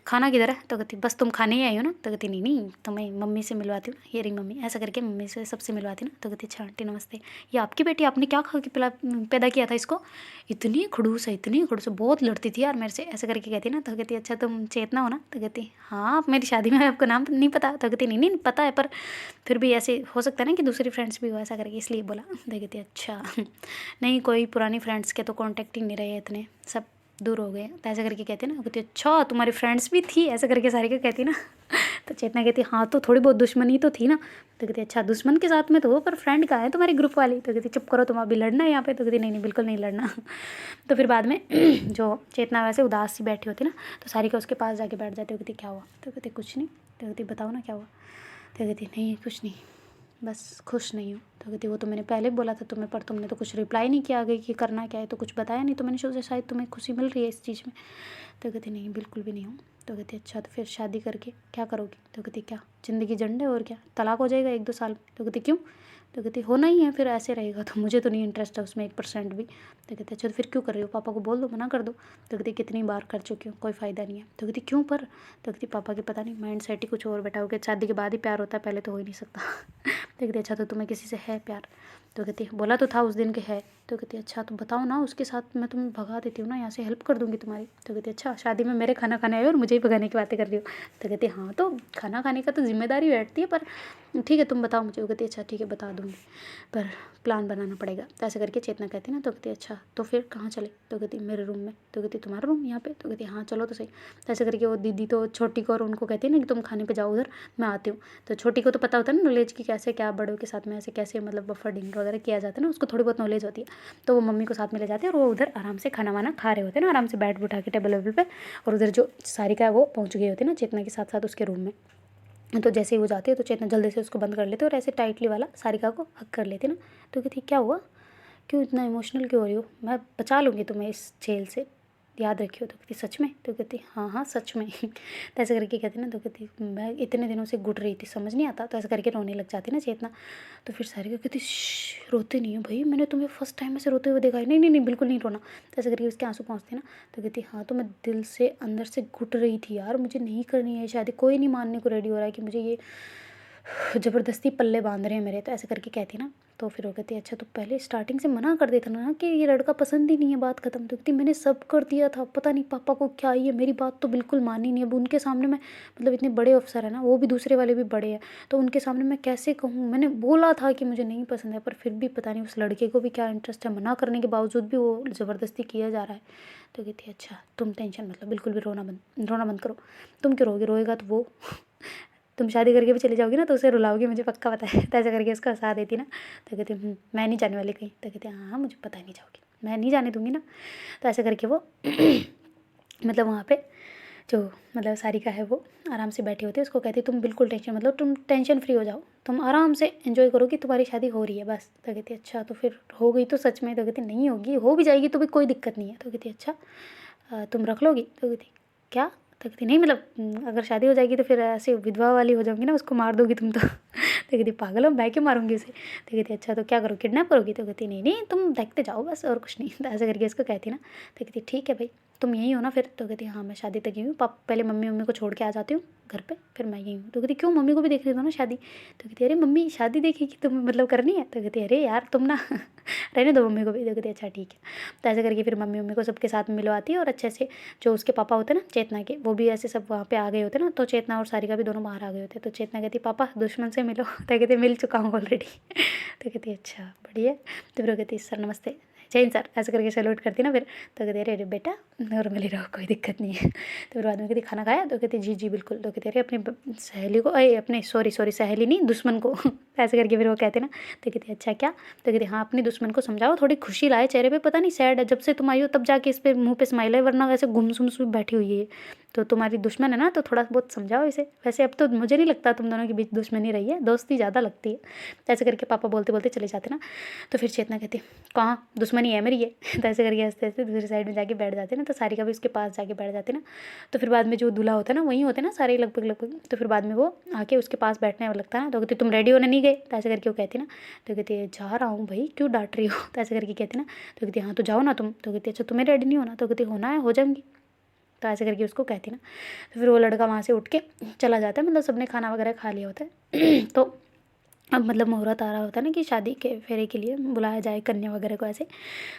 खाना किधर है? तो कहती बस तुम खाने ही आई हो ना? तो कहती नहीं नहीं तुम्हें मम्मी से मिलवाती हूँ, ये रही मम्मी, ऐसा करके मम्मी से सबसे मिलवाती ना। तो कहती अच्छा आंटी नमस्ते, ये आपकी बेटी, आपने क्या खा के पैदा किया था इसको? इतनी खड़ूस है, इतनी खड़ूस है, बहुत लड़ती थी यार मेरे से, ऐसे करके कहती ना। तो कहती अच्छा तुम चेतना हो ना? तो कहती हाँ आप मेरी शादी में आपको नाम नहीं पता? तो कहती नहीं नहीं पता है, पर फिर भी ऐसे हो सकता है ना कि दूसरी फ्रेंड्स भी हो, ऐसा करके इसलिए बोला। तो कहती अच्छा नहीं कोई पुरानी फ्रेंड्स के तो कॉन्टेक्ट ही नहीं रहे इतने, सब दूर हो गए। तो ऐसे करके कहती ना। कहती अच्छा तुम्हारी फ्रेंड्स भी थी? ऐसे करके सारिका कहती ना तो चेतना कहती हाँ तो थोड़ी बहुत दुश्मनी तो थी ना। तो कहती अच्छा दुश्मन के साथ में तो हो, पर फ्रेंड कहाँ है तुम्हारी ग्रुप वाली? तो कहती चुप करो तुम, अभी लड़ना है यहाँ पे? तो कहती नहीं नहीं बिल्कुल नहीं लड़ना तो फिर बाद में जो चेतना वैसे उदास सी बैठी होती ना, तो सारिका उसके पास जाके बैठ जाती। कहती क्या हुआ? तो कहती कुछ नहीं। तो कहती बताओ ना क्या हुआ? तो कहती नहीं कुछ नहीं, बस खुश नहीं हूँ। तो कहती वो तो मैंने पहले बोला था तुम्हें, पर तुमने तो कुछ रिप्लाई नहीं किया आगे कि करना क्या है, तो कुछ बताया नहीं, तो मैंने सोचा शायद तुम्हें खुशी मिल रही है इस चीज़ में। तो कहती नहीं बिल्कुल भी नहीं हूँ। तो कहती अच्छा तो फिर शादी करके क्या करोगी? तो कहती क्या ज़िंदगी झंड है और क्या, तलाक हो जाएगा 1-2 साल में? तो कहती क्यों? तो कहती होना ही है, फिर ऐसे रहेगा तो मुझे तो नहीं इंटरेस्ट है उसमें 1% भी। तो कहते अच्छा तो फिर क्यों कर रही हो, पापा को बोल दो, मना कर दो। तो कहती कितनी बार कर चुकी हूँ, कोई फ़ायदा नहीं है। तो कहती क्यों पर, तो कहती पापा के पता नहीं माइंड सेट ही कुछ और बैठा हो गया, शादी के बाद ही प्यार होता है, पहले तो हो ही नहीं सकता। तो कहती अच्छा तो तुम्हें किसी से है प्यार। तो कहती बोला तो था उस दिन के है। तो कहती अच्छा तो बताओ ना, उसके साथ मैं तुम्हें भगा देती हूँ ना, यहाँ से हेल्प कर दूँगी तुम्हारी। तो कहती अच्छा शादी में मेरे खाना खाने आए और मुझे ही भगाने की बातें कर रही हो। तो कहती हाँ तो खाना खाने का तो जिम्मेदारी बैठती है, पर ठीक है तुम बताओ मुझे। वो कहती अच्छा ठीक है बता दूँगी, पर प्लान बनाना पड़ेगा। तो ऐसे करके चेतना कहती ना, तो कहती अच्छा तो फिर कहाँ चले। तो कहती मेरे रूम में। तो कहती तुम्हारा रूम यहाँ पे। तो कहती हाँ चलो तो सही। तो ऐसे करके वो दीदी तो छोटी को और उनको कहती है ना कि तुम खाने पे जाओ उधर, मैं आती हूँ। तो छोटी को तो पता होता है ना नॉलेज की, कैसे क्या बड़ों के साथ में ऐसे कैसे मतलब बफर डिनर वगैरह किया जाता है ना, उसको थोड़ी बहुत नॉलेज होती है। तो वो मम्मी को साथ में ले जाती है और वो उधर आराम से खाना वाना खा रहे होते हैं ना, आराम से बैठ बिठा के टेबल वेबल पे। और उधर जो सारिका है वो पहुँच गई होती है ना चेतना के साथ साथ उसके रूम में। तो जैसे ही वो जाती है तो चेतना जल्दी से उसको बंद कर लेते और ऐसे टाइटली वाला सारिका को हक कर लेती ना। तो कहती क्या हुआ, क्यों इतना इमोशनल क्यों हो रही हो, मैं बचा लूँगी तुम्हें इस जेल से, याद रखियो। तो कहती सच में। तो कहती हाँ हाँ सच में। तो ऐसे करके कहती ना, तो कहती मैं इतने दिनों से घुट रही थी, समझ नहीं आता। तो ऐसे करके रोने लग जाती ना चेतना। तो फिर सारिका कहती रोते नहीं हो भाई, मैंने तुम्हें फर्स्ट टाइम ऐसे रोते हुए देखा है। नहीं नहीं नहीं बिल्कुल नहीं रोना। तो ऐसे करके उसके आंसू पहुँचते ना। तो कहती हाँ तो मैं दिल से अंदर से घुट रही थी यार, मुझे नहीं करनी है शादी, कोई नहीं मानने को रेडी हो रहा है कि मुझे ये ज़बरदस्ती पल्ले बांध रहे हैं मेरे। तो ऐसे करके कहती ना। तो फिर वो कहती अच्छा तो पहले स्टार्टिंग से मना कर देता ना कि ये लड़का पसंद ही नहीं है, बात खत्म। तो कहती मैंने सब कर दिया था, पता नहीं पापा को क्या ही है, मेरी बात तो बिल्कुल मानी नहीं। अब उनके सामने मैं मतलब इतने बड़े अफसर है ना, वो भी दूसरे वाले भी बड़े हैं, तो उनके सामने मैं कैसे कहूँ, मैंने बोला था कि मुझे नहीं पसंद है, पर फिर भी पता नहीं उस लड़के को भी क्या इंटरेस्ट है, मना करने के बावजूद भी वो ज़बरदस्ती किया जा रहा है। तो कहती अच्छा तुम टेंशन मतलब बिल्कुल भी रोना बंद करो। तुम क्यों रोगे, रोएगा तो वो तुम शादी करके भी चली जाओगी ना तो उसे रुलाओगी, मुझे पक्का पता है। तो ऐसा करके उसको हंसा देती ना। तो कहती मैं नहीं जाने वाली कहीं। तो कहती हाँ मुझे पता नहीं जाओगी, मैं नहीं जाने दूँगी ना। तो ऐसे करके वो मतलब वहाँ पे जो मतलब सारिका है वो आराम से बैठी होती है, उसको कहती तुम बिल्कुल टेंशन मतलब तुम टेंशन फ्री हो जाओ, तुम आराम से एंजॉय करो कि तुम्हारी शादी हो रही है बस। तो कहती अच्छा तो फिर हो गई तो सच में। तो कहती नहीं होगी, हो भी जाएगी तो भी कोई दिक्कत नहीं है। तो कहती अच्छा तुम रख लोगी। तो कहती क्या। तो कहती नहीं मतलब अगर शादी हो जाएगी तो फिर ऐसे विधवा वाली हो जाऊंगी ना, उसको मार दोगी तुम तो। तो कहती पागल हो, मैं क्यों मारूंगी उसे। तो कहती अच्छा तो क्या करो, किडनैप करोगी। तो कहती नहीं नहीं तुम देखते जाओ बस और कुछ नहीं। तो ऐसे करके इसको कहती ना। तो कहती ठीक है भाई तुम यहीं हो ना फिर। तो कहती हाँ मैं शादी तक यहीं हूँ, पहले मम्मी को छोड़ के आ जाती हूँ घर पे, फिर मैं यहीं हूँ। तो कहती क्यों, मम्मी को भी देख रही हो ना शादी। तो कहती अरे मम्मी शादी देखेगी तुम्हें मतलब करनी है। तो कहती अरे यार तुम ना रहने दो मम्मी को भी। तो कहती अच्छा ठीक है। तो ऐसे करके फिर मम्मी को सबके साथ मिलवाती है और अच्छे से जो उसके पापा होते हैं ना चेतना के, वो भी ऐसे सब वहाँ पे आ गए होते ना। तो चेतना और सारिका भी दोनों बाहर आ गए होते। तो चेतना कहती पापा दुश्मन से मिलो। तो कहते मिल चुका हूँ ऑलरेडी। तो कहती अच्छा बढ़िया। तो फिर वो कहती सर नमस्ते, जय हिंद सर, ऐसे करके सैल्यूट करती ना। फिर तो कहती अरे बेटा नॉर्मली रहो कोई दिक्कत नहीं है। तो फिर बाद में कहती खाना खाया। तो कहती जी जी बिल्कुल। तो कहती अरे अपनी सहेली को, अरे अपने सॉरी सहेली नहीं दुश्मन को। ऐसे करके फिर वो कहते ना। तो कहती अच्छा क्या। तो कहती हाँ अपने दुश्मन को समझाओ, थोड़ी खुशी लाए चेहरे पे, पता नहीं सैड है, जब से तुम आई हो तब जाके इस पे मुंह पे स्माइल है, वरना वैसे गुमसुम सी बैठी हुई है। तो तुम्हारी दुश्मन है ना, तो थोड़ा बहुत समझाओ इसे। वैसे अब तो मुझे नहीं लगता तुम दोनों के बीच दुश्मनी रही है, दोस्ती ज़्यादा लगती है। तो ऐसे करके पापा बोलते बोलते चले जाते ना। तो फिर चेतना कहती कहाँ दुश्मनी है मेरी ये। तो ऐसे करके हंसते हंसते दूसरी साइड में जाके बैठ जाते ना। तो सारिका भी उसके पास जाके बैठ जाते ना। तो फिर बाद में जो दूल्हा होता है ना वहीं होते ना सारे लगभग। तो फिर बाद में वो आके उसके पास बैठने लगता है ना। तो कहती तुम रेडी होने नहीं गए। तो ऐसे करके वो कहती ना। तो कहती जा रहा हूँ भाई, क्यों डांट रही हो। तो ऐसे करके कहती ना। तो कहती हाँ तो जाओ ना तुम। तो कहती अच्छा तुम्हें रेडी नहीं होना। तो कहती होना है, हो जाऊंगी। तो ऐसे करके उसको कहती ना। तो फिर वो लड़का वहाँ से उठ के चला जाता है, मतलब सबने खाना वगैरह खा लिया होता है। तो अब मतलब मुहूर्त आ रहा होता है ना कि शादी के फेरे के लिए बुलाया जाए कन्या वगैरह को ऐसे।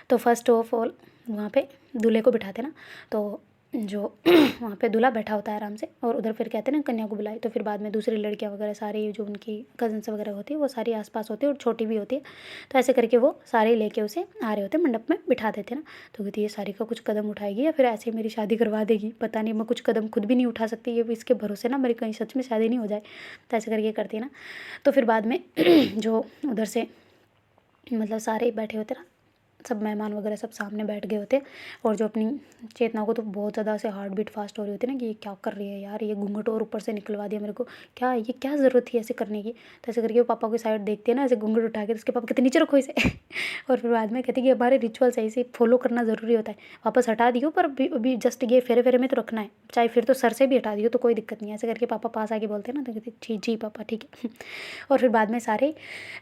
तो फर्स्ट ऑफ ऑल वहाँ पे दूल्हे को बिठाते ना। तो जो वहाँ पे दूल्हा बैठा होता है आराम से, और उधर फिर कहते हैं ना कन्या को बुलाए। तो फिर बाद में दूसरी लड़कियाँ वगैरह सारी जो उनकी कजन्स वगैरह होती है वो सारी आसपास होती है और छोटी भी होती है। तो ऐसे करके वो सारे लेके उसे आ रहे होते हैं, मंडप में बिठा देते ना। तो कहती है सारी का कुछ कदम उठाएगी या फिर ऐसे ही मेरी शादी करवा देगी, पता नहीं, मैं कुछ कदम खुद भी नहीं उठा सकती, ये इसके भरोसे ना मेरी कहीं सच में शादी नहीं हो जाए। तो ऐसे करके करती है ना। तो फिर बाद में जो उधर से मतलब सारे बैठे होते ना, सब मेहमान वगैरह सब सामने बैठ गए होते हैं। और जो अपनी चेतना को तो बहुत ज़्यादा से हार्ट बीट फास्ट हो रही होती है ना कि ये क्या कर रही है यार, ये घूंघट और ऊपर से निकलवा दिया मेरे को, क्या ये क्या ज़रूरत थी ऐसे करने की। तो ऐसे करके वो पापा की साइड देखती है ना, ऐसे घूंघट उठा के, तो उसके पापा कहते नीचे रखो इसे और फिर बाद में कहती कि हमारे रिचुअल्स है, इसे फॉलो करना ज़रूरी होता है, वापस हटा दियो पर अभी जस्ट ये फेरे फेरे में तो रखना है, चाहे फिर तो सर से भी हटा दियो तो कोई दिक्कत नहीं है। ऐसे करके पापा पास आके बोलते हैं ना, तो कहते जी जी पापा ठीक है और फिर बाद में सारे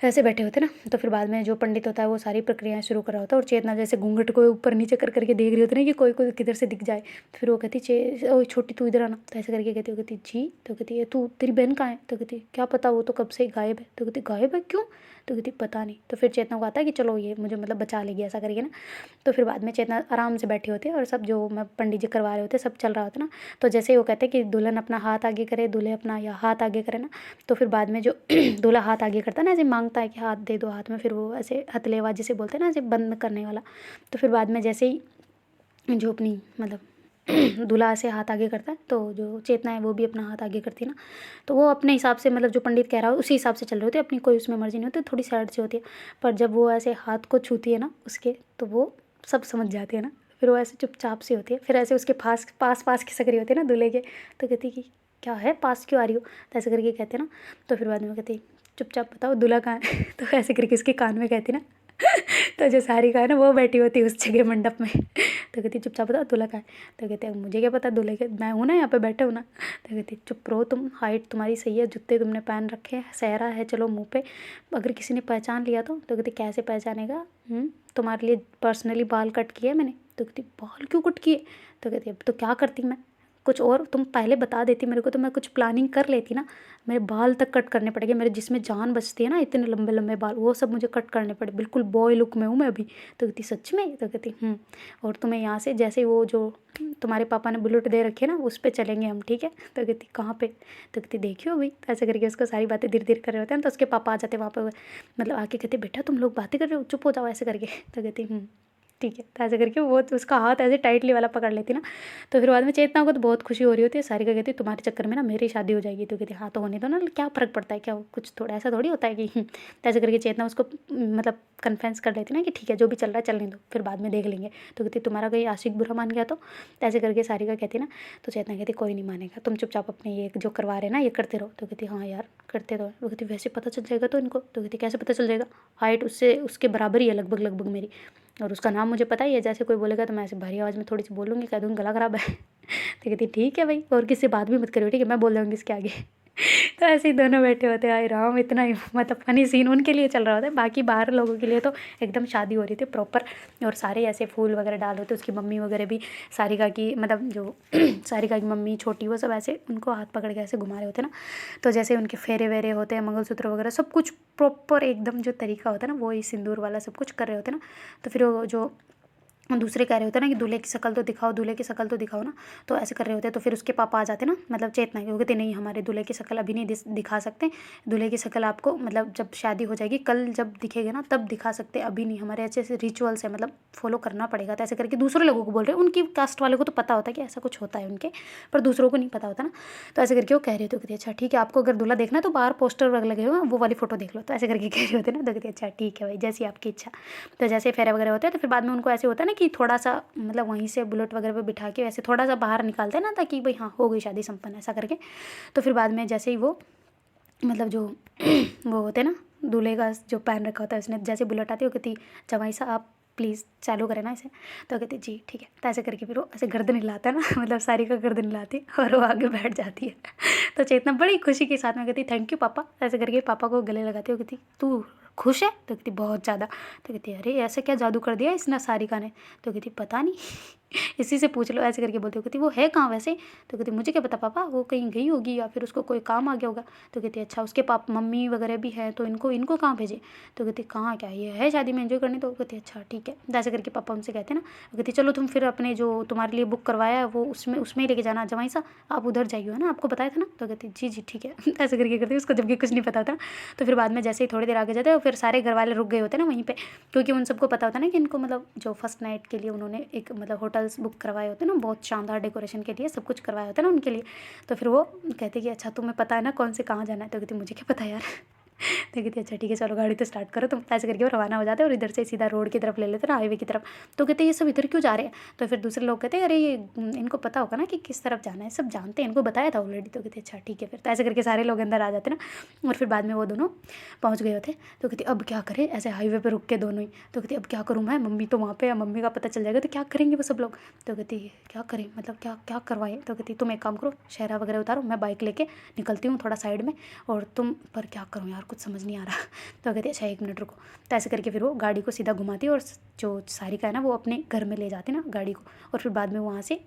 ऐसे बैठे होते ना, तो फिर बाद में जो पंडित होता है वो सारी प्रक्रियाएं शुरू कर रहा होता है। और चेतना जैसे घूंघट को ऊपर नीचे कर करके देख रही होती है ना कि कोई कोई किधर से दिख जाए। फिर वो कहती ओ छोटी तू इधर आना, तो ऐसे करके कहती, वो कहती जी, तो कहती है तू तेरी बहन कहाँ है, तो कहती क्या पता, वो तो कब से गायब है, तो कहती गायब है क्यों, तो कहती पता नहीं। तो फिर चेतना को आता है कि चलो ये मुझे मतलब बचा लेगी ऐसा करके ना। तो फिर बाद में चेतना आराम से बैठी होती है और सब जो मैं पंडित जी करवा रहे होते सब चल रहा होता है ना। तो जैसे ही वो कहते हैं कि दुल्हन अपना हाथ आगे करे, दूल्हे अपना या हाथ आगे करे ना, तो फिर बाद में जो दूल्हा हाथ आगे करता है ना, ऐसे मांगता है कि हाथ दे दो हाथ में, फिर वो ऐसे हथलेवा जिसे बोलते हैं ना, ऐसे बंद करने वाला। तो फिर बाद में जैसे ही जो अपनी मतलब दूल्हा से हाथ आगे करता है, तो जो चेतना है वो भी अपना हाथ आगे करती है ना। तो वो अपने हिसाब से मतलब जो पंडित कह रहा है उसी हिसाब से चल रहे होते हैं, अपनी कोई उसमें मर्जी नहीं होती, थोड़ी साइड से होती है। पर जब वो ऐसे हाथ को छूती है ना उसके, तो वो सब समझ जाती है ना। फिर वो ऐसे चुपचाप सी होती है, फिर ऐसे उसके पास पास पास खिसक रही होती है ना दूल्हे के। तो कहती कि क्या है, पास क्यों आ रही हो, तो ऐसे करके कहते हैं ना। तो फिर बाद में कहती चुपचाप बताओ दूल्हा कहाँ है तो ऐसे करके उसके कान में कहती ना तो जो सारिका है ना वो बैठी होती है उस जगह मंडप में तो कहती चुपचाप बताओ दूल्हा कहाँ है। तो कहते हैं मुझे क्या पता दूल्हे के, मैं हूँ ना यहाँ पे बैठे हूँ ना। तो कहती चुप रहो तुम, हाइट तुम्हारी सही है, जूते तुमने पहन रखे हैं, सहरा है चलो मुँह पे, अगर किसी ने पहचान लिया तो कहती कैसे पहचानेगा, तुम्हारे लिए पर्सनली बाल कट किए मैंने। तो कहती बाल क्यों कट किए, तो कहती अब तो क्या करती मैं, कुछ और तुम पहले बता देती मेरे को तो मैं कुछ प्लानिंग कर लेती ना। मेरे बाल तक कट करने पड़ेंगे, मेरे जिसमें जान बचती है ना, इतने लंबे लंबे बाल वो सब मुझे कट करने पड़े, बिल्कुल बॉय लुक में हूँ मैं अभी। तो कहती सच में, तो कहती और तुम्हें यहाँ से जैसे वो जो तुम्हारे पापा ने बुलेट दे रखी है ना उस पर चलेंगे हम, ठीक है। तो कहती कहाँ पे, तो कहती देखियो अभी, तो ऐसे करके उसको सारी बातें धीरे धीरे कर रहे होते हैं। तो उसके पापा आ जाते वहाँ पर, मतलब आके कहते बेटा तुम लोग बातें कर रहे हो, चुप हो जाओ ऐसे करके। तो कहती ठीक है। तो ऐसे करके वो उसका हाथ ऐसे टाइटली वाला पकड़ लेती ना। तो फिर बाद में चेतना को तो बहुत खुशी हो रही होती है, सारिका कहती है तुम्हारे चक्कर में ना मेरी शादी हो जाएगी। तो कहती हाँ तो होने दो ना, क्या फ़र्क पड़ता है, क्या कुछ थोड़ा ऐसा थोड़ी होता है कि तो ऐसे करके चेतना उसको मतलब कन्फेंस कर लेती ना कि ठीक है जो भी चल रहा है चलने दो, फिर बाद में देख लेंगे। तो कहती तुम्हारा कोई आशिक बुरा मान गया तो ऐसे करके सारिका कहती ना। तो चेतना कहती कोई नहीं मानेगा, तुम चुपचाप अपने ये जो करवा रहे ना ये करते रहो। तो कहती हाँ यार करते रहो। वो कहती वैसे पता चल जाएगा तो इनको, तो कहती कैसे पता चल जाएगा, हाइट उससे उसके बराबर ही है लगभग लगभग मेरी, और उसका नाम मुझे पता ही है, जैसे कोई बोलेगा तो मैं ऐसे भारी आवाज़ में थोड़ी सी बोलूँगी, कह दूँगी गला खराब है तो कहती ठीक है भाई, और किसी से बात भी मत करियो ठीक है, मैं बोल दूँगी इसके आगे तो ऐसे ही दोनों बैठे होते हैं। आए राम, इतना ही मतलब फनी सीन उनके लिए चल रहा होता है, बाकी बाहर लोगों के लिए तो एकदम शादी हो रही थी प्रॉपर। और सारे ऐसे फूल वगैरह डाल होते, उसकी मम्मी वगैरह भी सारिका की मतलब जो सारिका की मम्मी छोटी वो सब ऐसे उनको हाथ पकड़ के ऐसे घुमा रहे होते ना। तो जैसे उनके फेरे वेरे होते हैं, मंगलसूत्र वगैरह सब कुछ प्रॉपर एकदम जो तरीका होता है ना, वो ही सिंदूर वाला सब कुछ कर रहे होते हैं ना। तो फिर वो जो दूसरे कह रहे होते हैं ना कि दूल्हे की शक्ल तो दिखाओ, दूल्हे की शक्ल तो दिखाओ ना, तो ऐसे कर रहे होते हैं। तो फिर उसके पापा आ जाते ना, मतलब चेतना के, वो कहते नहीं हमारे दूल्हे की शक्ल अभी नहीं दिखा सकते, दूल्हे की शक्ल आपको मतलब जब शादी हो जाएगी कल जब दिखेगा ना तब दिखा सकते, अभी नहीं, हमारे ऐसे ऐसे रिचुअल्स है मतलब फॉलो करना पड़ेगा। तो ऐसे करके दूसरे लोगों को बोल रहे हैं, उनकी कास्ट वाले को तो पता होता है कि ऐसा कुछ होता है उनके, पर दूसरों को नहीं पता होता ना। तो ऐसे करके वो कह रहे थे, कहते अच्छा ठीक है, आपको अगर दूल्हा देखना है तो बाहर पोस्टर वगैरह लगे हुए हैं वो वाली फोटो देख लो। तो ऐसे करके कह रहे होते ना। तो कहते अच्छा ठीक है भाई जैसी आपकी इच्छा। तो जैसे फेरे वगैरह होते हैं तो फिर बाद में उनको ऐसे होता है ना कि थोड़ा सा मतलब वहीं से बुलेट वगैरह पे बिठा के वैसे थोड़ा सा बाहर निकालते हैं ना, ताकि भाई हाँ हो गई शादी संपन्न ऐसा करके। तो फिर बाद में जैसे ही वो मतलब जो वो होते हैं ना दूल्हे का जो पहन रखा होता है उसने, जैसे बुलेट आती है वो कहती जवाई साहब आप प्लीज़ चालू करें ना इसे। तो कहती जी ठीक है। तो ऐसे करके फिर वो ऐसे गर्दन हिलाता है ना मतलब सारी का गर्दन हिलाती है और वो आगे बैठ जाती है तो चेतना बड़ी खुशी के साथ में कहती थैंक यू पापा, ऐसे करके पापा को गले लगाती है। वो कहती तू खुश है, तो कहती बहुत ज़्यादा। तो कहती अरे ऐसे क्या जादू कर दिया इसने सारिका ने। तो कहती पता नहीं इसी से पूछ लो, ऐसे करके बोलती हो। कहती वो है कहाँ वैसे। तो कहती मुझे क्या पता पापा, वो कहीं गई होगी या फिर उसको कोई काम आ गया होगा। तो कहती अच्छा उसके पापा मम्मी वगैरह भी है तो इनको इनको कहाँ भेजे। तो कहती कहाँ क्या ये है शादी में एंजॉय करनी। तो कहती अच्छा ठीक है। तो ऐसे करके पापा उनसे कहते हैं ना, कहती चलो तुम फिर अपने जो तुम्हारे लिए बुक करवाया है वो उसमें उसमें ही लेके जाना जवाई सा, आप उधर जाइए है ना, आपको बताया था ना। तो कहती जी जी ठीक है ऐसे करके करती उसको जबकि कुछ नहीं पता था। तो फिर बाद में जैसे ही थोड़ी देर आगे जाते हैं फिर सारे घर वाले रुक गए होते हैं ना वहीं पे, क्योंकि उन सबको पता होता है ना कि इनको मतलब जो फर्स्ट नाइट के लिए उन्होंने एक मतलब होटल्स बुक करवाए होते हैं ना, बहुत शानदार डेकोरेशन के लिए सब कुछ करवाया होता है ना उनके लिए। तो फिर वो कहते कि अच्छा तुम्हें पता है ना कौन से कहाँ जाना है। तो कहती मुझे क्या पता यार तो कहती अच्छा ठीक है चलो गाड़ी तो स्टार्ट करो तुम। ऐसे करके वो रवाना हो जाते हैं और इधर से सीधा रोड की तरफ ले लेते हैं ना, हाईवे की तरफ। तो कहते ये सब इधर क्यों जा रहे हैं? तो फिर दूसरे लोग कहते हैं अरे ये इनको पता होगा ना कि किस तरफ जाना है, सब जानते हैं, इनको बताया था ऑलरेडी। तो कहते अच्छा ठीक है फिर। तो ऐसे करके सारे लोग अंदर आ जाते हैं ना, और फिर बाद में वो दोनों पहुँच गए होते। तो कहती अब क्या करें, ऐसे हाईवे पर रुक के दोनों ही। तो कहती अब क्या करूँ मैं, मम्मी तो वहाँ पे है, मम्मी का पता चल जाएगा तो क्या करेंगे वो सब लोग। तो कहती क्या करें, मतलब क्या क्या करवाएं। तो कहती तुम एक काम करो, शहरा वगैरह उतारो, मैं बाइक लेके निकलती हूँ थोड़ा साइड में, और तुम पर क्या करूँ यार कुछ समझ नहीं आ रहा। तो कहती अच्छा 1 मिनट रुको। तो ऐसे करके फिर वो गाड़ी को सीधा घुमाती है और जो सारिका है ना वो अपने घर में ले जाती ना गाड़ी को, और फिर बाद में वहाँ से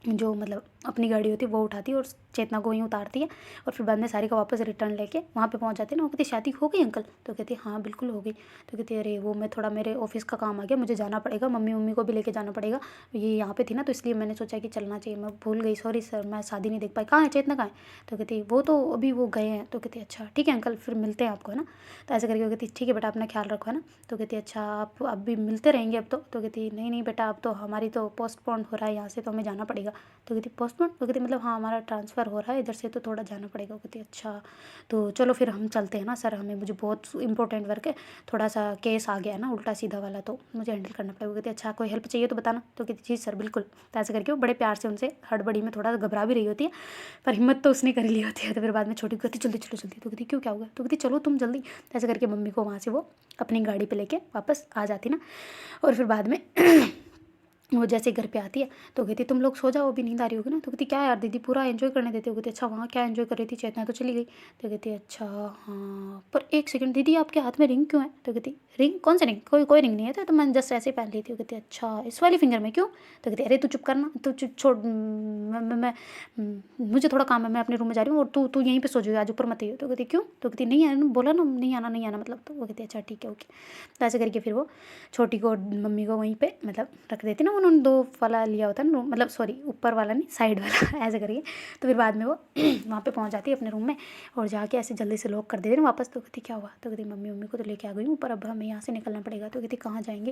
जो मतलब अपनी गाड़ी होती है वो उठाती है और चेतना को वहीं उतारती है, और फिर बाद में सारिका वापस रिटर्न लेके वहाँ पे पहुँच जाती है ना। वो कहती शादी हो गई अंकल? तो कहती हाँ बिल्कुल हो गई। तो कहती अरे वो मैं थोड़ा मेरे ऑफिस का काम आ गया, मुझे जाना पड़ेगा, मम्मी को भी लेके जाना पड़ेगा, ये यहाँ पे थी ना तो इसलिए मैंने सोचा कि चलना चाहिए, मैं भूल गई, सॉरी सर मैं शादी नहीं देख पाई। कहाँ है चेतना, कहाँ है? तो कहती वो तो अभी वो गए हैं। तो कहती अच्छा ठीक है अंकल फिर मिलते हैं आपको, है ना। तो ऐसे करके वो कहती ठीक है बेटा अपना ख्याल रखो, है ना। तो कहती अच्छा आप अब भी मिलते रहेंगे अब तो? तो कहती नहीं नहीं बेटा अब तो हमारी तो पोस्टपोन हो रहा है यहाँ से, तो हमें जाना पड़ेगा। तो कहती पोस्टपोन? तो कहती मतलब हाँ हमारा ट्रांसफ़र हो रहा है इधर से तो थोड़ा जाना पड़ेगा। वो कहती अच्छा तो चलो फिर हम चलते हैं ना सर, हमें मुझे बहुत इंपॉर्टेंट वर्क है, थोड़ा सा केस आ गया है ना उल्टा सीधा वाला, तो मुझे हैंडल करना पड़ेगा। वो कहती अच्छा कोई हेल्प चाहिए तो बताना। तो कहती जी सर बिल्कुल। तो ऐसे करके वो बड़े प्यार से उनसे, हड़बड़ी में थोड़ा घबरा भी रही होती है पर हिम्मत तो उसने कर ली होती है। तो फिर बाद में छोटी कहती जल्दी चलो जल्दी। तो कहती क्यों क्या हुआ? तो कहती चलो तुम जल्दी। तो ऐसे करके मम्मी को वहाँ से वो अपनी गाड़ी पे लेके वापस आ जाती ना, और फिर बाद में वो जैसे घर पे आती है तो कहती तुम लोग सो जाओ अभी नींद आ रही होगी ना। तो कहती क्या यार दीदी पूरा एंजॉय करने देते हो। कहती अच्छा वहाँ क्या एंजॉय कर रही थी, चेतना तो चली गई। तो कहती अच्छा हाँ पर 1 सेकंड दीदी आपके हाथ में रिंग क्यों है? तो कहती रिंग कौन सा रिंग, कोई रिंग नहीं है तो मैंने जस्ट ऐसे ही पहन ली थी। वो कहती अच्छा इस वाली फिंगर में क्यों? तो कहती अरे तू चुप करना, तू चुप छोड़, मुझे थोड़ा काम है, मैं अपने रूम में जा रही हूँ और तू यहीं पे सो जाओ, आज ऊपर मत आइयो। तो कहती क्यों? तो कहती नहीं आना, बोला ना नहीं आना मतलब। तो वो कहती अच्छा ठीक है ओके। तो ऐसे करके फिर वो छोटी को मम्मी को वहीं पे मतलब रख देती ना, उन्होंने 2 वाला लिया होता है ना, मतलब सॉरी ऊपर वाला नहीं साइड वाला ऐसे करके। तो फिर बाद में वो वहाँ पे पहुँच जाती है अपने रूम में और जाके ऐसे जल्दी से लॉक कर देती है ना वापस। तो कहती क्या हुआ? तो कहती मम्मी को तो लेके आ गई हूँ पर अब हमें यहाँ से निकलना पड़ेगा। तो कहती कहाँ जाएंगे?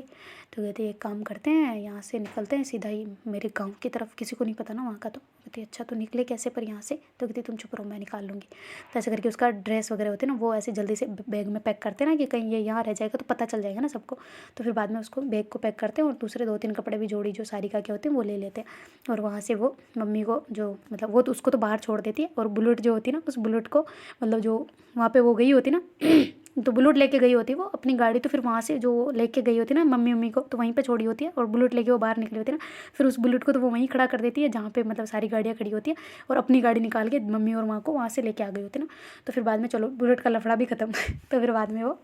तो कहती एक काम करते हैं यहाँ से निकलते हैं सीधा ही मेरे गाँव की तरफ, किसी को नहीं पता ना वहाँ का। तो कहती अच्छा तो निकले कैसे पर यहाँ से? तो कहती तुम चुप रहो मैं निकाल लूँगी। तो ऐसे करके उसका ड्रेस वगैरह होते हैं ना वो ऐसे जल्दी से बैग में पैक करते हैं ना कि कहीं ये यहाँ रह जाएगा तो पता चल जाएगा ना सबको। तो फिर बाद में उसको बैग को पैक करते हैं और दूसरे 2-3 कपड़े भी जोड़ी जो सारिका के होते हैं वो ले लेते हैं। और वहाँ से वो मम्मी को जो मतलब वो तो उसको तो बाहर छोड़ देती है, और बुलेट जो होती है ना उस बुलेट को मतलब जो वहाँ पे वो गई होती ना तो बुलेट लेके गई होती है वो अपनी गाड़ी, तो फिर वहाँ से जो लेके गई होती है ना मम्मी को तो वहीं पे छोड़ी होती है, और बुलेट लेके वो बाहर निकली होती है ना, फिर उस बुलेट को तो वो वहीं खड़ा कर देती है जहाँ पे मतलब सारी गाड़ियाँ खड़ी होती है, और अपनी गाड़ी निकाल के मम्मी और माँ को वहाँ से लेके आ गई होती है ना। तो फिर बाद में चलो बुलेट का लफड़ा भी खत्म तो फिर बाद में वो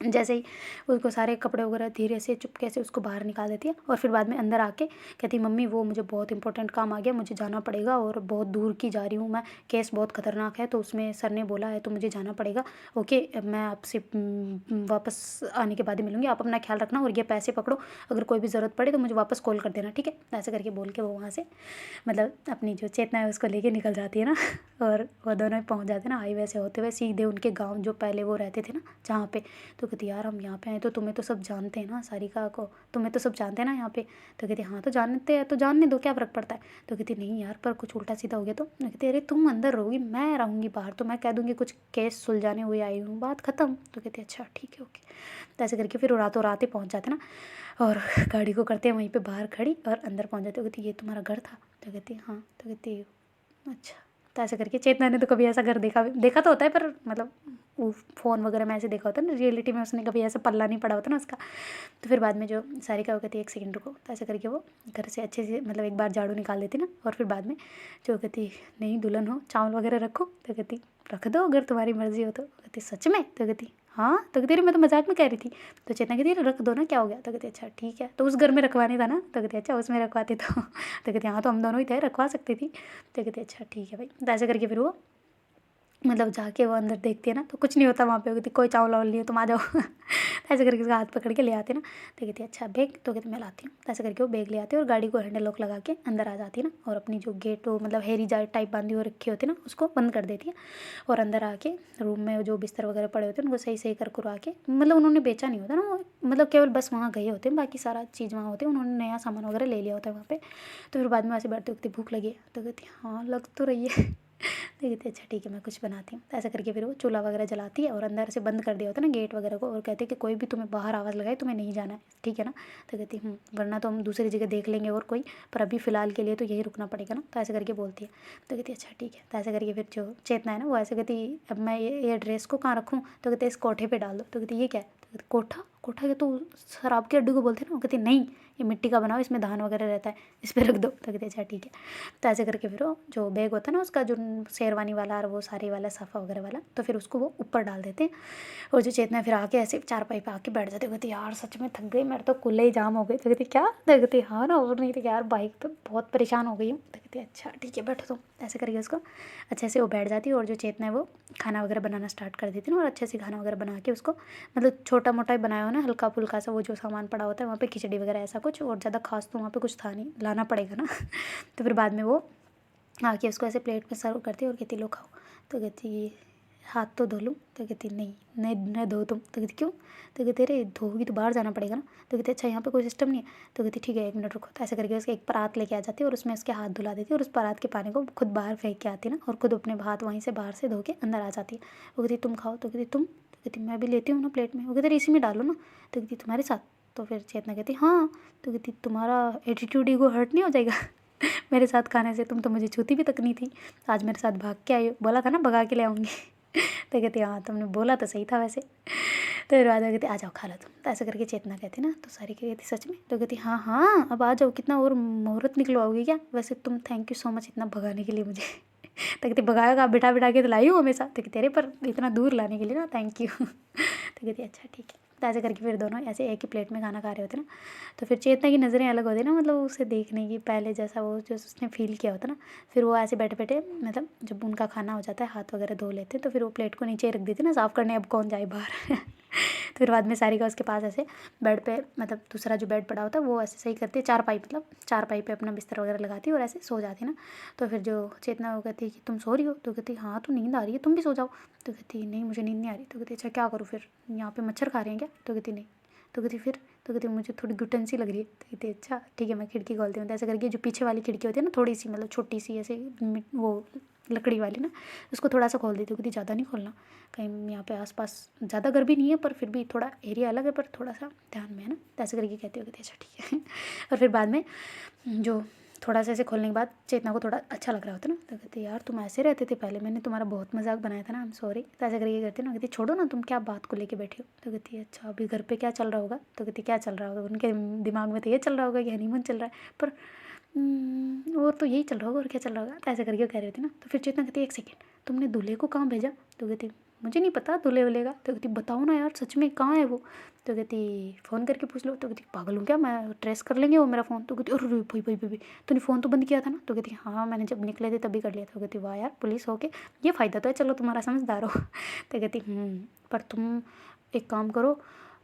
जैसे ही उसको सारे कपड़े वगैरह धीरे से चुपके से उसको बाहर निकाल देती है, और फिर बाद में अंदर आके कहती मम्मी वो मुझे बहुत इंपॉर्टेंट काम आ गया, मुझे जाना पड़ेगा और बहुत दूर की जा रही हूँ मैं, केस बहुत ख़तरनाक है तो उसमें सर ने बोला है तो मुझे जाना पड़ेगा। ओके मैं आपसे वापस आने के बाद ही मिलूँगी, आप अपना ख्याल रखना और ये पैसे पकड़ो, अगर कोई भी ज़रूरत पड़े तो मुझे वापस कॉल कर देना ठीक है। ऐसे करके बोल के वो वहाँ से मतलब अपनी जो चेतना है उसको लेके निकल जाती है ना, और वो दोनों पहुँच जाते हैं ना हाईवे से होते हुए सीधे उनके गाँव जो पहले वो रहते थे ना जहाँ पे। तो कहती यार हम यहाँ पे आए तो तुम्हें तो सब जानते हैं ना सारिका को, तुम्हें तो सब जानते हैं ना यहाँ पे। तो कहती हाँ तो जानते हैं तो जानने दो क्या फ़र्क पड़ता है। तो कहती नहीं यार पर कुछ उल्टा सीधा हो गया तो कहती अरे तुम अंदर रहोगी मैं रहूँगी बाहर, तो मैं कह दूँगी कुछ केस सुलझाने हुए आई हूँ, बात ख़त्म। तो कहती अच्छा ठीक है ओके। तो ऐसे करके फिर रातों रात ही पहुँच जाते ना, और गाड़ी को करते हैं वहीं पर बाहर खड़ी और अंदर पहुँच जाते। कहती ये तुम्हारा घर था? तो कहती हाँ। तो कहती अच्छा। तो ऐसे करके चेतना ने तो कभी ऐसा घर देखा तो होता है पर मतलब वो फ़ोन वगैरह में ऐसे देखा होता है ना, रियलिटी में उसने कभी ऐसा पल्ला नहीं पड़ा होता ना उसका। तो फिर बाद में जो सारिका वो कहती है 1 सेकंड रुको। तो ऐसे करके वो घर से अच्छे से मतलब एक बार झाड़ू निकाल देती ना, और फिर बाद में जो कहती नहीं दुल्हन हो चावल वगैरह रखो। तो कहती रख दो अगर तुम्हारी मर्ज़ी हो तो। कहती सच में? तो कहती हाँ। तो कहती अरे मैं तो मजाक में कह रही थी। तो चेतना कहती रख दो ना क्या हो गया। तो कहती अच्छा ठीक है, तो उस घर में रखवानी था ना। तो कहती अच्छा उसमें रखवाती तो कहती हाँ तो हम दोनों ही थे रखवा सकती थी। तो कहती अच्छा ठीक है भाई। तो ऐसे करके फिर वो मतलब जाके वो अंदर देखती है ना तो कुछ नहीं होता वहाँ पे। वो कहती कोई चावल वावल नहीं हो तुम आ जाओ तो ऐसे करके उसका हाथ पकड़ के ले आते ना। तो कहती अच्छा बैग, तो कहती मैं लाती हूँ। तो ऐसे करके वो बैग ले आती है और गाड़ी को हैंडल लॉक लगा के अंदर आ जाती है ना, और अपनी जो गेट वो मतलब हैरी जार टाइप बांधी हुई रखी होती है ना उसको बंद कर देती है, और अंदर आके रूम में जो बिस्तर वगैरह पड़े होते हैं उनको सही सही कर करवा के मतलब उन्होंने बेचा नहीं होता ना वो, मतलब केवल बस वहाँ गए होते हैं, बाकी सारा चीज़ वहाँ होती है, उन्होंने नया सामान वगैरह ले लिया होता है वहाँ पे। तो फिर बाद में वैसे बैठते वक्त भूख लगी है। तो कहती हाँ लग तो रही है तो कहती है अच्छा ठीक है मैं कुछ बनाती हूँ। तो ऐसा करके फिर वो चूल्हा वगैरह जलाती है और अंदर से बंद कर दिया होता है ना गेट वगैरह को, और कहती है कि कोई भी तुम्हें बाहर आवाज़ लगाए तुम्हें नहीं जाना है, ठीक है ना। तो कहती है वरना तो हम दूसरी जगह देख लेंगे और कोई, पर अभी फ़िलहाल के लिए तो यही रुकना पड़ेगा ना। तो ऐसे करके बोलती है। तो कहती है अच्छा ठीक है। तो ऐसे करके फिर जो चेतना है ना वो ऐसे कहती अब मैं ये ड्रेस को कहाँ रखूँ। तो कहते इस कोठे पे डाल दो। तो कहती ये क्या है। तो कहती कोठा, कोठा के तो शराब के अड्डे को बोलते हैं ना। वो कहती नहीं ये मिट्टी का बनाओ, इसमें धान वगैरह रहता है, इस पर रख दो। तो कहते अच्छा ठीक है। तो ऐसे करके फिर वो जो बैग होता है ना उसका जो शेरवानी वाला और वो साड़ी वाला साफ़ा वगैरह वाला, तो फिर उसको वो ऊपर डाल देते हैं। और जो चेतना फिर आके ऐसे चारपाई पे आके बैठ जाती है। कहती यार सच में थक गई, मेरे तो कुल्ले ही जाम हो गई। तो कहती क्या। तो कहती हाँ ना और नहीं तो यार बाइक पे बहुत परेशान हो गई हूँ। तो कहती अच्छा ठीक है बैठो तुम। ऐसे करके उसको अच्छे से वो बैठ जाती है और जो चेतना है वो खाना वगैरह बनाना स्टार्ट कर देती है और अच्छे से खाना वगैरह बना के उसको मतलब छोटा मोटा ही बनाया हो ना, हल्का फुल्का सा वो जो सामान पड़ा होता है वहाँ पे खिचड़ी वगैरह ऐसा कुछ, और ज़्यादा खास तो वहाँ पे कुछ था नहीं, लाना पड़ेगा ना। तो फिर बाद में वो आके उसको ऐसे प्लेट में सर्व करती है और कहती लो खाओ। तो कहती हाथ तो धो लूँ। तो कहती नहीं नहीं नहीं धो तुम। तो कहती क्यों। तो कहती अरे धोगी तो बाहर जाना पड़ेगा ना। तो कहती अच्छा यहाँ पे कोई सिस्टम नहीं है। तो कहती ठीक है 1 मिनट रुको। तो ऐसे करके उसके एक परात लेके आ जाती है और उसमें उसके हाथ धुला देती है और उस परात के पानी को खुद बाहर फेंक के आती है ना, और खुद अपने हाथ वहीं से बाहर से धो के अंदर आ जाती है। वो कहती तुम खाओ। तो कहती तुम। तो कहती मैं भी लेती हूँ ना प्लेट में। वो कहती इसी में डालो ना। तो कहती तुम्हारे साथ। तो फिर चेतना कहती हाँ। तो कहती तुम्हारा एटीट्यूड ईगो हर्ट नहीं हो जाएगा मेरे साथ खाने से, तुम तो मुझे छूती भी तक नहीं थी, आज मेरे साथ भाग के आई हो, बोला था ना भगा के ले आऊँगी। तो कहती हाँ तुमने बोला तो सही था वैसे। तो फिर राधा कहती आ जाओ खा लो तुम। तो ऐसा करके चेतना कहती ना, तो सारी कहती सच में। तो कहती हाँ हाँ अब आ जाओ, कितना और मुहूर्त निकलवाओगी क्या। वैसे तुम थैंक यू सो मच इतना भगाने के लिए मुझे। तो कहती भगाएगा बिठा बिठा के तो लाई हूँ हमेशा। तो कहती अरे पर इतना दूर लाने के लिए ना थैंक यू। तो कहती अच्छा ठीक है। तो ऐसे करके फिर दोनों ऐसे एक ही प्लेट में खाना खा रहे होते ना। तो फिर चेतना की नज़रें अलग होती ना, मतलब उसे देखने की पहले जैसा वो जो उसने फील किया होता ना। फिर वो ऐसे बैठे बैठे मतलब जब उनका खाना हो जाता है हाथ वगैरह धो लेते हैं तो फिर वो प्लेट को नीचे रख देती ना साफ़ करने, अब कौन जाए बाहर। तो फिर बाद में सारिका उसके पास ऐसे बेड पे मतलब दूसरा जो बेड पड़ा होता है वो ऐसे सही करती है, चारपाई मतलब चारपाई पे अपना बिस्तर वगैरह लगाती है और ऐसे सो जाती है ना। तो फिर जो चेतना वो कहती है कि तुम सो रही हो। तो कहती हाँ तो नींद आ रही है तुम भी सो जाओ। तो कहती नहीं मुझे नींद नहीं आ रही। तो कहती अच्छा क्या करूँ फिर, यहाँ पे मच्छर खा रहे हैं क्या। तो कहती नहीं। तो कहती फिर। तो कहती मुझे थोड़ी घुटन सी लग रही है। तो कहती अच्छा ठीक है मैं खिड़की खोलती हूँ। तो ऐसे करके जो पीछे वाली खिड़की होती है ना थोड़ी सी मतलब छोटी सी ऐसे वो लकड़ी वाली ना, उसको थोड़ा सा खोल देती हूँ। कहती ज़्यादा नहीं खोलना, कहीं यहाँ पे आसपास ज़्यादा गर्मी नहीं है पर फिर भी थोड़ा एरिया अलग है पर थोड़ा सा ध्यान में है ना। तो ऐसे करके कहती हो। कहती अच्छा ठीक है। और फिर बाद में जो थोड़ा सा ऐसे खोलने के बाद चेतना को थोड़ा अच्छा लग रहा होता ना। तो कहती यार तुम ऐसे रहते थे पहले, मैंने तुम्हारा बहुत मजाक बनाया था ना, आई एम सॉरी। तो ऐसे करके कहती ना, कहती छोड़ो ना तुम क्या बात को लेके बैठी हो। तो कहती है अच्छा अभी घर पे क्या चल रहा होगा। तो कहती क्या चल रहा होगा, उनके दिमाग में तो ये चल रहा होगा कि हनीमून चल रहा है, पर और तो यही चल रहा होगा और क्या चल रहा होगा। तो ऐसे करके कह रही थी ना। तो फिर चेतना कहती 1 सेकेंड तुमने दूल्हे को कहाँ भेजा। तो कहती मुझे नहीं पता दूल्हे वूल्हे का। तो कहती बताओ ना यार सच में कहाँ है वो। तो कहती फ़ोन करके पूछ लो। तो कहती पागल हूँ क्या मैं, ट्रेस कर लेंगे वो मेरा फ़ोन। तो कहती अरे भाई भाई भाई तूने फ़ोन तो बंद किया था ना। तो कहती हाँ मैंने जब निकले थे तभी कर लिया था। तो कहती वाह यार पुलिस हो के ये फ़ायदा तो है, चलो तुम्हारा समझदार हो। तो कहती पर तुम एक काम करो,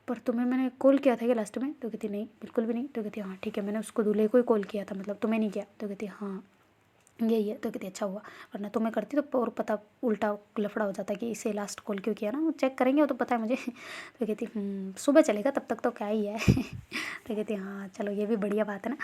पर तुम्हें मैंने कॉल किया था क्या लास्ट में। तो कहती नहीं बिल्कुल भी नहीं। तो कहती हाँ ठीक है मैंने उसको दूल्हे को ही कॉल किया था, मतलब तुम्हें नहीं किया। तो कहती हाँ यही है। तो कहती अच्छा हुआ, वरना तुम्हें करती तो और पता उल्टा लफड़ा हो जाता कि इसे लास्ट कॉल क्यों किया ना, वो चेक करेंगे वो तो पता है मुझे। तो कहती सुबह चलेगा तब तक तो क्या ही है। तो कहती हाँ चलो ये भी बढ़िया बात है ना।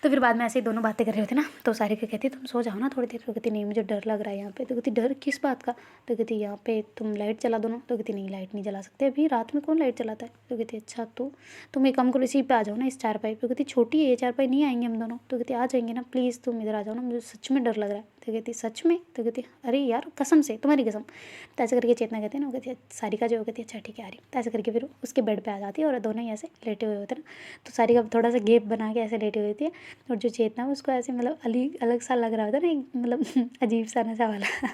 तो फिर बाद में ऐसे ही दोनों बातें कर रहे होते ना। तो सारिका कहती तुम सो जाओ ना थोड़ी देर। तो कहती नहीं मुझे डर लग रहा है यहाँ पे। तो कहती डर किस बात का। तो कहती यहाँ पे तुम लाइट जला दो ना। तो कहती नहीं लाइट नहीं जला सकते अभी, रात में कौन लाइट जलाता है। तो कहती अच्छा तो तुम एक काम करो इसी पे आ जाओ ना, इस चारपाई पे। तो कहती छोटी है ये चारपाई, नहीं आएंगे हम दोनों। तो कहती आ जाएंगे ना प्लीज़ तुम इधर आ जाओ ना, मुझे सच में डर लग रहा है। तो कहती सच में। तो कहती अरे यार कसम से तुम्हारी कसम। तो ऐसे करके चेतना कहती है ना, वो कहती सारिका जो कहती है अच्छा ठीक है आ रही। तो ऐसे करके फिर उसके बेड पे आ जाती है और दोनों ही ऐसे लेटे हुए होते हैं ना। तो सारिका थोड़ा सा गैप बना के ऐसे लेटी हुई होती है और जो चेतना है उसको ऐसे मतलब अलग सा लग रहा होता है ना मतलब अजीब सा नशा वाला।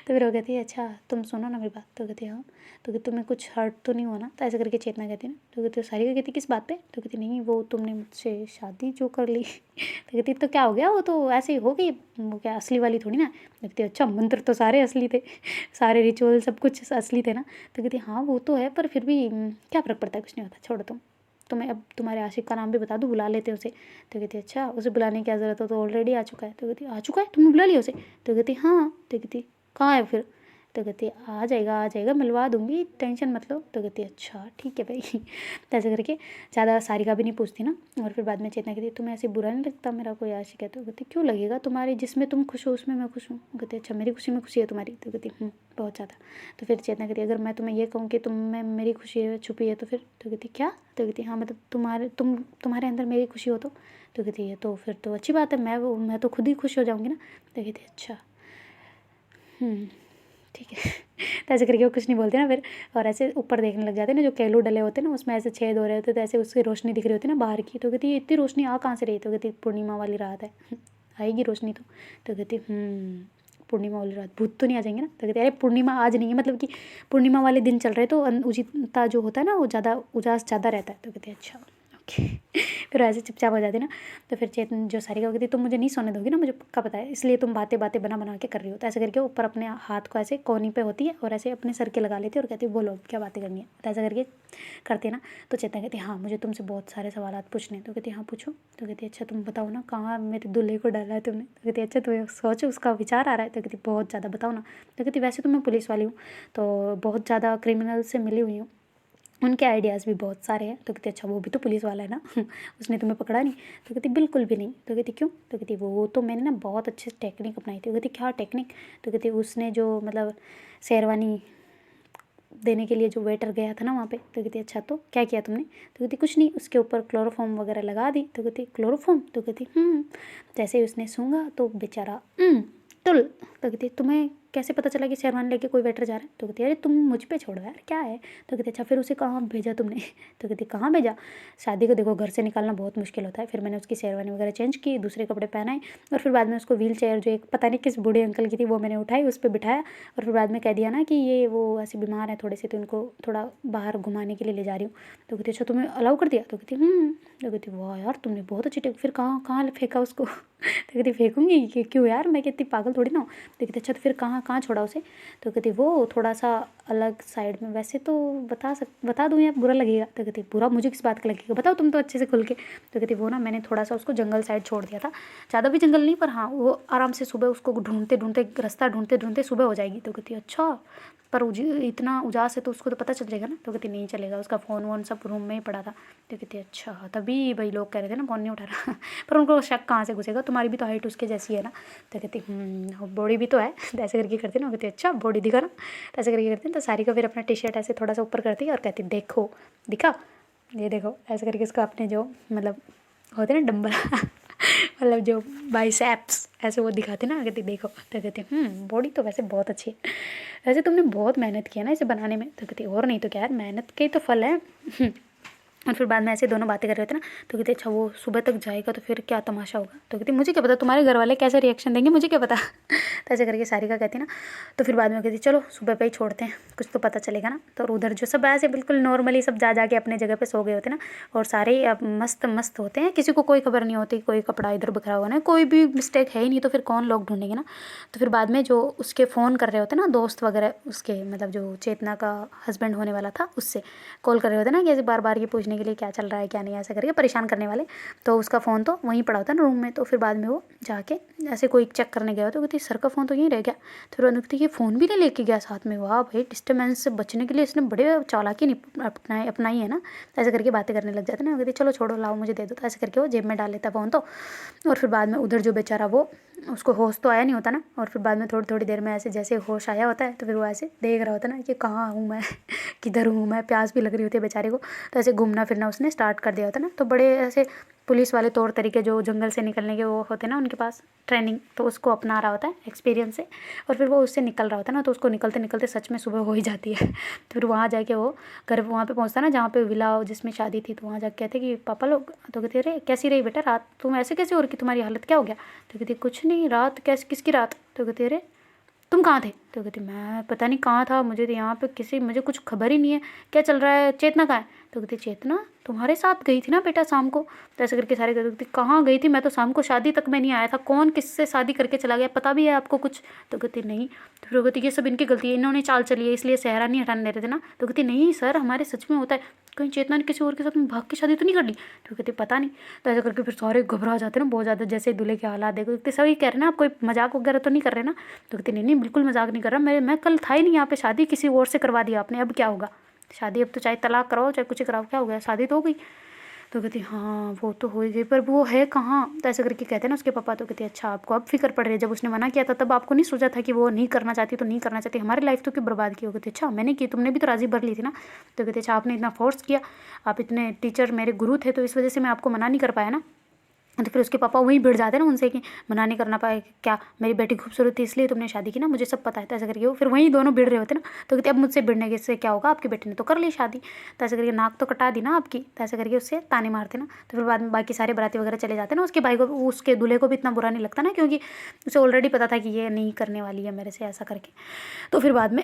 तो फिर वो कहती है अच्छा तुम सुनो ना मेरी बात। तो कहती है हाँ। तो कहती तुम्हें कुछ हर्ट तो नहीं हुआ ना। तो ऐसे करके चेतना कहती है ना। तो कहती सारिका कहती किस बात पे। तो कहती नहीं वो तुमने मुझसे शादी जो कर ली। तो कहती तो क्या हो गया, वो तो ऐसे ही हो गई, वो क्या असली वाली थोड़ी ना। कहती अच्छा मंत्र तो सारे असली थे, सारे रिचुअल सब कुछ असली थे ना। तो कहती हाँ वो तो है पर फिर भी क्या फ़र्क पड़ता है, कुछ नहीं होता छोड़ो तुम। तो मैं अब तुम्हारे आशिक का नाम भी बता दूँ, बुला लेते हैं उसे। तो कहती अच्छा उसे बुलाने की क्या ज़रूरत हो, तो ऑलरेडी आ चुका है। तो कहती आ चुका है तुमने बुला लिया उसे। तो कहती हाँ। तो कहती कहाँ है फिर। तो कहती है आ जाएगा मिलवा दूंगी, टेंशन मत लो। तो कहती है अच्छा ठीक है भाई। तो ऐसे करके ज़्यादा सारिका भी नहीं पूछती ना। और फिर बाद में चेतना कहती है तुम्हें ऐसे बुरा नहीं लगता मेरा कोई आशिक है? तो कहती क्यों लगेगा, तुम्हारी जिसमें तुम खुश हो उसमें मैं खुश हूँ। कहती अच्छा मेरी खुशी में खुशी है तुम्हारी? तो कहती बहुत ज़्यादा। तो फिर चेतना कहती अगर मैं तुम्हें ये कहूँ कि तुम में मेरी खुशी है छुपी है तो फिर? तो कहती क्या? तो कहती हाँ मतलब तुम्हारे अंदर मेरी खुशी हो तो कहती है तो फिर तो अच्छी बात है, मैं तो खुद ही खुश हो जाऊँगी ना। तो कहती अच्छा ठीक है। तो ऐसे करके वो कुछ नहीं बोलते ना फिर, और ऐसे ऊपर देखने लग जाते हैं ना, जो केलू डले होते हैं ना उसमें ऐसे छेद हो रहे होते तो ऐसे उसकी रोशनी दिख रही होती है ना बाहर की। तो कहती है इतनी रोशनी आ कहाँ से रही? तो कहती पूर्णिमा वाली रात है। आएगी रोशनी तो कहती पूर्णिमा वाली रात भूत तो नहीं आ जाएंगे ना? तो कहते अरे पूर्णिमा आज नहीं है, मतलब कि पूर्णिमा वाले दिन चल रहे तो उजिता जो होता है ना वो ज़्यादा उजास ज़्यादा रहता है। तो कहते अच्छा ओके। फिर ऐसे चुपचाप हो जाते ना। तो फिर चेतन जो सारिका कहती तुम मुझे नहीं सोने दोगी ना, मुझे पक्का पता है, इसलिए तुम बातें बना के कर रही हो। तो ऐसे करके ऊपर अपने हाथ को ऐसे कोनी पे होती है और ऐसे अपने सर के लगा लेती है और कहती है बोलो क्या बातें करनी है। तो ऐसा करके करते ना। तो चेतना कहती है हाँ मुझे तुमसे बहुत सारे सवाल पूछने। तो कहती हाँ पूछो। तो कहती अच्छा तुम बताओ ना कहाँ मेरे दूल्हे को डाला है तुमने? तो कहती अच्छा तुम्हें सोचो उसका विचार आ रहा है? तो कहती बहुत ज़्यादा, बताओ ना। तो कहती वैसे तो मैं पुलिस वाली हूँ तो बहुत ज़्यादा क्रिमिनल से मिली हुई हूँ, उनके आइडियाज़ भी बहुत सारे हैं। तो कहती अच्छा वो भी तो पुलिस वाला है ना। उसने तुम्हें पकड़ा नहीं? तो कहती बिल्कुल भी नहीं। तो कहती क्यों? तो कहती वो तो मैंने ना बहुत अच्छे टेक्निक अपनाई थी। तो कहती क्या टेक्निक? तो कहती उसने जो मतलब शेरवानी देने के लिए जो वेटर गया था ना वहाँ पे। तो कहती अच्छा तो क्या किया तुमने? तो कहती कुछ नहीं, उसके ऊपर क्लोरोफॉर्म वगैरह लगा दी। तो कहती क्लोरोफॉर्म? तो कहती जैसे ही उसने सूंघा तो बेचारा टुल। तो कहती तुम्हें कैसे पता चला कि शेरवानी लेके कोई वेटर जा रहा है? तो कहती अरे तुम मुझ पे छोड़ो यार क्या है। तो कहती अच्छा फिर उसे कहाँ भेजा तुमने? तो कहती कहाँ भेजा, शादी को देखो घर से निकालना बहुत मुश्किल होता है। फिर मैंने उसकी शेरवानी वगैरह चेंज की, दूसरे कपड़े पहनाए और फिर बाद में उसको व्हील चेयर जो एक पता नहीं किस बूढ़े अंकल की थी वो मैंने उठाई, उस पर बिठाया और फिर बाद में कह दिया ना कि ये वो ऐसे बीमार है थोड़े से तो इनको थोड़ा बाहर घुमाने के लिए ले जा रही हूँ। तो कहती अच्छा तुम्हें अलाउ कर दिया? तो कहती तो कहती वाह यार तुमने बहुत अच्छी फिर कहाँ कहाँ फेंका उसको? तो कहती फेंकूंगी कि क्यों यार, मैं कितनी पागल थोड़ी ना हूँ। तो कहती अच्छा तो फिर कहाँ कहाँ छोड़ा उसे? तो कहती वो थोड़ा सा अलग साइड में, वैसे तो बता दूँ या बुरा लगेगा? तो कहती बुरा मुझे किस बात का लगेगा, बताओ तुम तो अच्छे से खुल के। तो कहती वो ना मैंने थोड़ा सा उसको जंगल साइड छोड़ दिया था, ज़्यादा भी जंगल नहीं पर हाँ वो आराम से सुबह उसको ढूंढते रास्ता ढूंढते सुबह हो जाएगी। तो कहती अच्छा पर इतना उजास है तो उसको तो पता चल जाएगा ना? तो कहती नहीं चलेगा, उसका फ़ोन वोन सब रूम में ही पड़ा था। तो कहती अच्छा तभी भाई लोग कह रहे थे ना फ़ोन नहीं उठा रहा। पर उनको शक कहाँ से घुसेगा, तुम्हारी भी तो हाइट उसके जैसी है ना। तो कहती बॉडी भी तो है। तो ऐसे करके करती ना, कहती अच्छा बॉडी दिखा ना। तो ऐसे करके करती तो सारी का फिर अपना टी शर्ट ऐसे थोड़ा सा ऊपर करती और कहती देखो दिखा, ये देखो। ऐसे करके उसको अपने जो मतलब होते ना डंबल मतलब जो बाइसेप्स ऐसे वो दिखाते ना, कहती देखो। तो कहती बॉडी तो वैसे बहुत अच्छी है, वैसे तुमने बहुत मेहनत किया ना इसे बनाने में। तो कहती और नहीं तो क्या यार, मेहनत के ही तो फल है। और फिर बाद में ऐसे दोनों बातें कर रहे थे ना। तो कहते अच्छा वो सुबह तक जाएगा तो फिर क्या तमाशा होगा? तो कहती मुझे क्या पता, तुम्हारे घर वाले कैसे रिएक्शन देंगे मुझे क्या पता। तो ऐसे करके सारिका कहती ना। तो फिर बाद में कहती चलो सुबह पे ही छोड़ते हैं, कुछ तो पता चलेगा ना। तो उधर जो सब ऐसे बिल्कुल नॉर्मली सब जा के अपने जगह पे सो गए होते ना, और सारे अब मस्त होते हैं, किसी को कोई खबर नहीं होती कोई कपड़ा इधर बिखरा हुआ ना, कोई भी मिस्टेक है ही नहीं, तो फिर कौन लोग ढूंढेंगे ना। तो फिर बाद में जो उसके फ़ोन कर रहे होते ना दोस्त वगैरह, उसके मतलब जो चेतना का हस्बैंड होने वाला था उससे कॉल कर रहे होते ना कि ऐसे बार ये पूछने के लिए क्या चल रहा है क्या नहीं, ऐसा करके परेशान करने वाले। तो उसका फ़ोन तो वहीं पड़ा होता है ना रूम में। तो फिर बाद में वो जाके ऐसे कोई चेक करने गया तो कहती सर का फ़ोन तो यहीं रह गया। तो फिर कहती ये फ़ोन भी नहीं लेके गया साथ में, वाह भाई डिस्टर्बेंस से बचने के लिए इसने बड़े चालाकी नहीं अपनाई है ना। ऐसे करके बातें करने लग जाते ना, कहती चलो छोड़ो लाओ मुझे दे दो। तो ऐसे करके वो जेब में डाल लेता फ़ोन तो। और फिर बाद में उधर जो बेचारा वो उसको होश तो आया नहीं होता ना, और फिर बाद में थोड़ी देर में ऐसे जैसे होश आया होता है तो फिर वो ऐसे देख रहा होता है ना कि कहाँ हूँ मैं, किधर हूँ मैं, प्यास भी लग रही होती है बेचारे को। तो ऐसे घूमना फिरना उसने स्टार्ट कर दिया होता है ना। तो बड़े ऐसे पुलिस वाले तौर तरीके जो जंगल से निकलने के वो होते हैं ना उनके पास ट्रेनिंग, तो उसको अपना रहा होता है एक्सपीरियंस से। और फिर वो उससे निकल रहा होता है ना, तो उसको निकलते सच में सुबह हो ही जाती है। तो फिर वहाँ जाके वो घर वहाँ पे पहुँचता है ना जहाँ पे विला जिसमें शादी थी। तो वहाँ जाके कहते कि पापा लोग, तो कहते अरे कैसी रही बेटा रात, तुम ऐसे कैसे हो रही, तुम्हारी हालत क्या हो गया? तो कहती कुछ नहीं, रात कैसे किसकी रात? तो कहते अरे तुम कहाँ थे? तो कहती मैं पता नहीं कहाँ था, मुझे तो यहाँ पे मुझे कुछ खबर ही नहीं है, क्या चल रहा है, चेतना कहाँ है? तो कहती चेतना तुम्हारे साथ गई थी ना बेटा शाम को। तो ऐसे करके सारे कहते कहाँ गई थी, मैं तो शाम को शादी तक में नहीं आया था, कौन किससे शादी करके चला गया, पता भी है आपको कुछ? तो कहती नहीं। तो फिर कहती ये सब इनकी गलती है, इन्होंने चाल चली है इसलिए सहरा नहीं हटाने दे रहे थे ना। तो कहती नहीं सर हमारे सच में होता है, कहीं चेतना ने किसी और के साथ में भाग के शादी तो नहीं कर ली? तो कहती पता नहीं। तो ऐसा करके फिर सारे घबरा जाते ना बहुत ज़्यादा, जैसे दूल्हे के हालात देखो, सभी कह रहे ना आप कोई मजाक वगैरह तो नहीं कर रहे ना? तो कहती नहीं बिल्कुल मजाक नहीं कर रहा, मैं कल था ही नहीं यहाँ पे, शादी किसी और से करवा दिया आपने, अब क्या होगा शादी, अब तो चाहे तलाक कराओ चाहे कुछ कराओ, क्या हो गया, शादी तो हो गई। तो कहती हाँ वो तो हो ही गई, पर वो है कहाँ, तो ऐसे करके कहते हैं ना उसके पापा। तो कहती अच्छा आपको अब फिक्र पड़ रही है, जब उसने मना किया था तब आपको नहीं सोचा था कि वो नहीं करना चाहती, तो नहीं करना चाहती, हमारी लाइफ तो क्यों बर्बाद की। हो कहती अच्छा मैंने की, तुमने भी तो राजी भर ली थी ना। तो कहती अच्छा आपने इतना फोर्स किया, आप इतने टीचर मेरे गुरु थे, तो इस वजह से मैं आपको मना नहीं कर पाया ना। तो फिर उसके पापा वहीं भिड़ जाते हैं ना उनसे कि मना नहीं करना पाए क्या, मेरी बेटी खूबसूरत थी इसलिए तुमने शादी की ना, मुझे सब पता है। तो ऐसे करके वो फिर वहीं दोनों भिड़ रहे होते ना। तो कहते अब मुझसे भिड़ने के से क्या होगा, आपकी बेटी ने तो कर ली शादी, तो ऐसे करके नाक तो कटा दी ना आपकी। तो ऐसे करके उससे ताने मारते ना। तो फिर बाद में बाकी सारे बराती वगैरह चले जाते ना, उसके भाई को, उसके दूल्हे को भी इतना बुरा नहीं लगता ना, क्योंकि उसे ऑलरेडी पता था कि ये नहीं करने वाली है मेरे से, ऐसा करके। तो फिर बाद में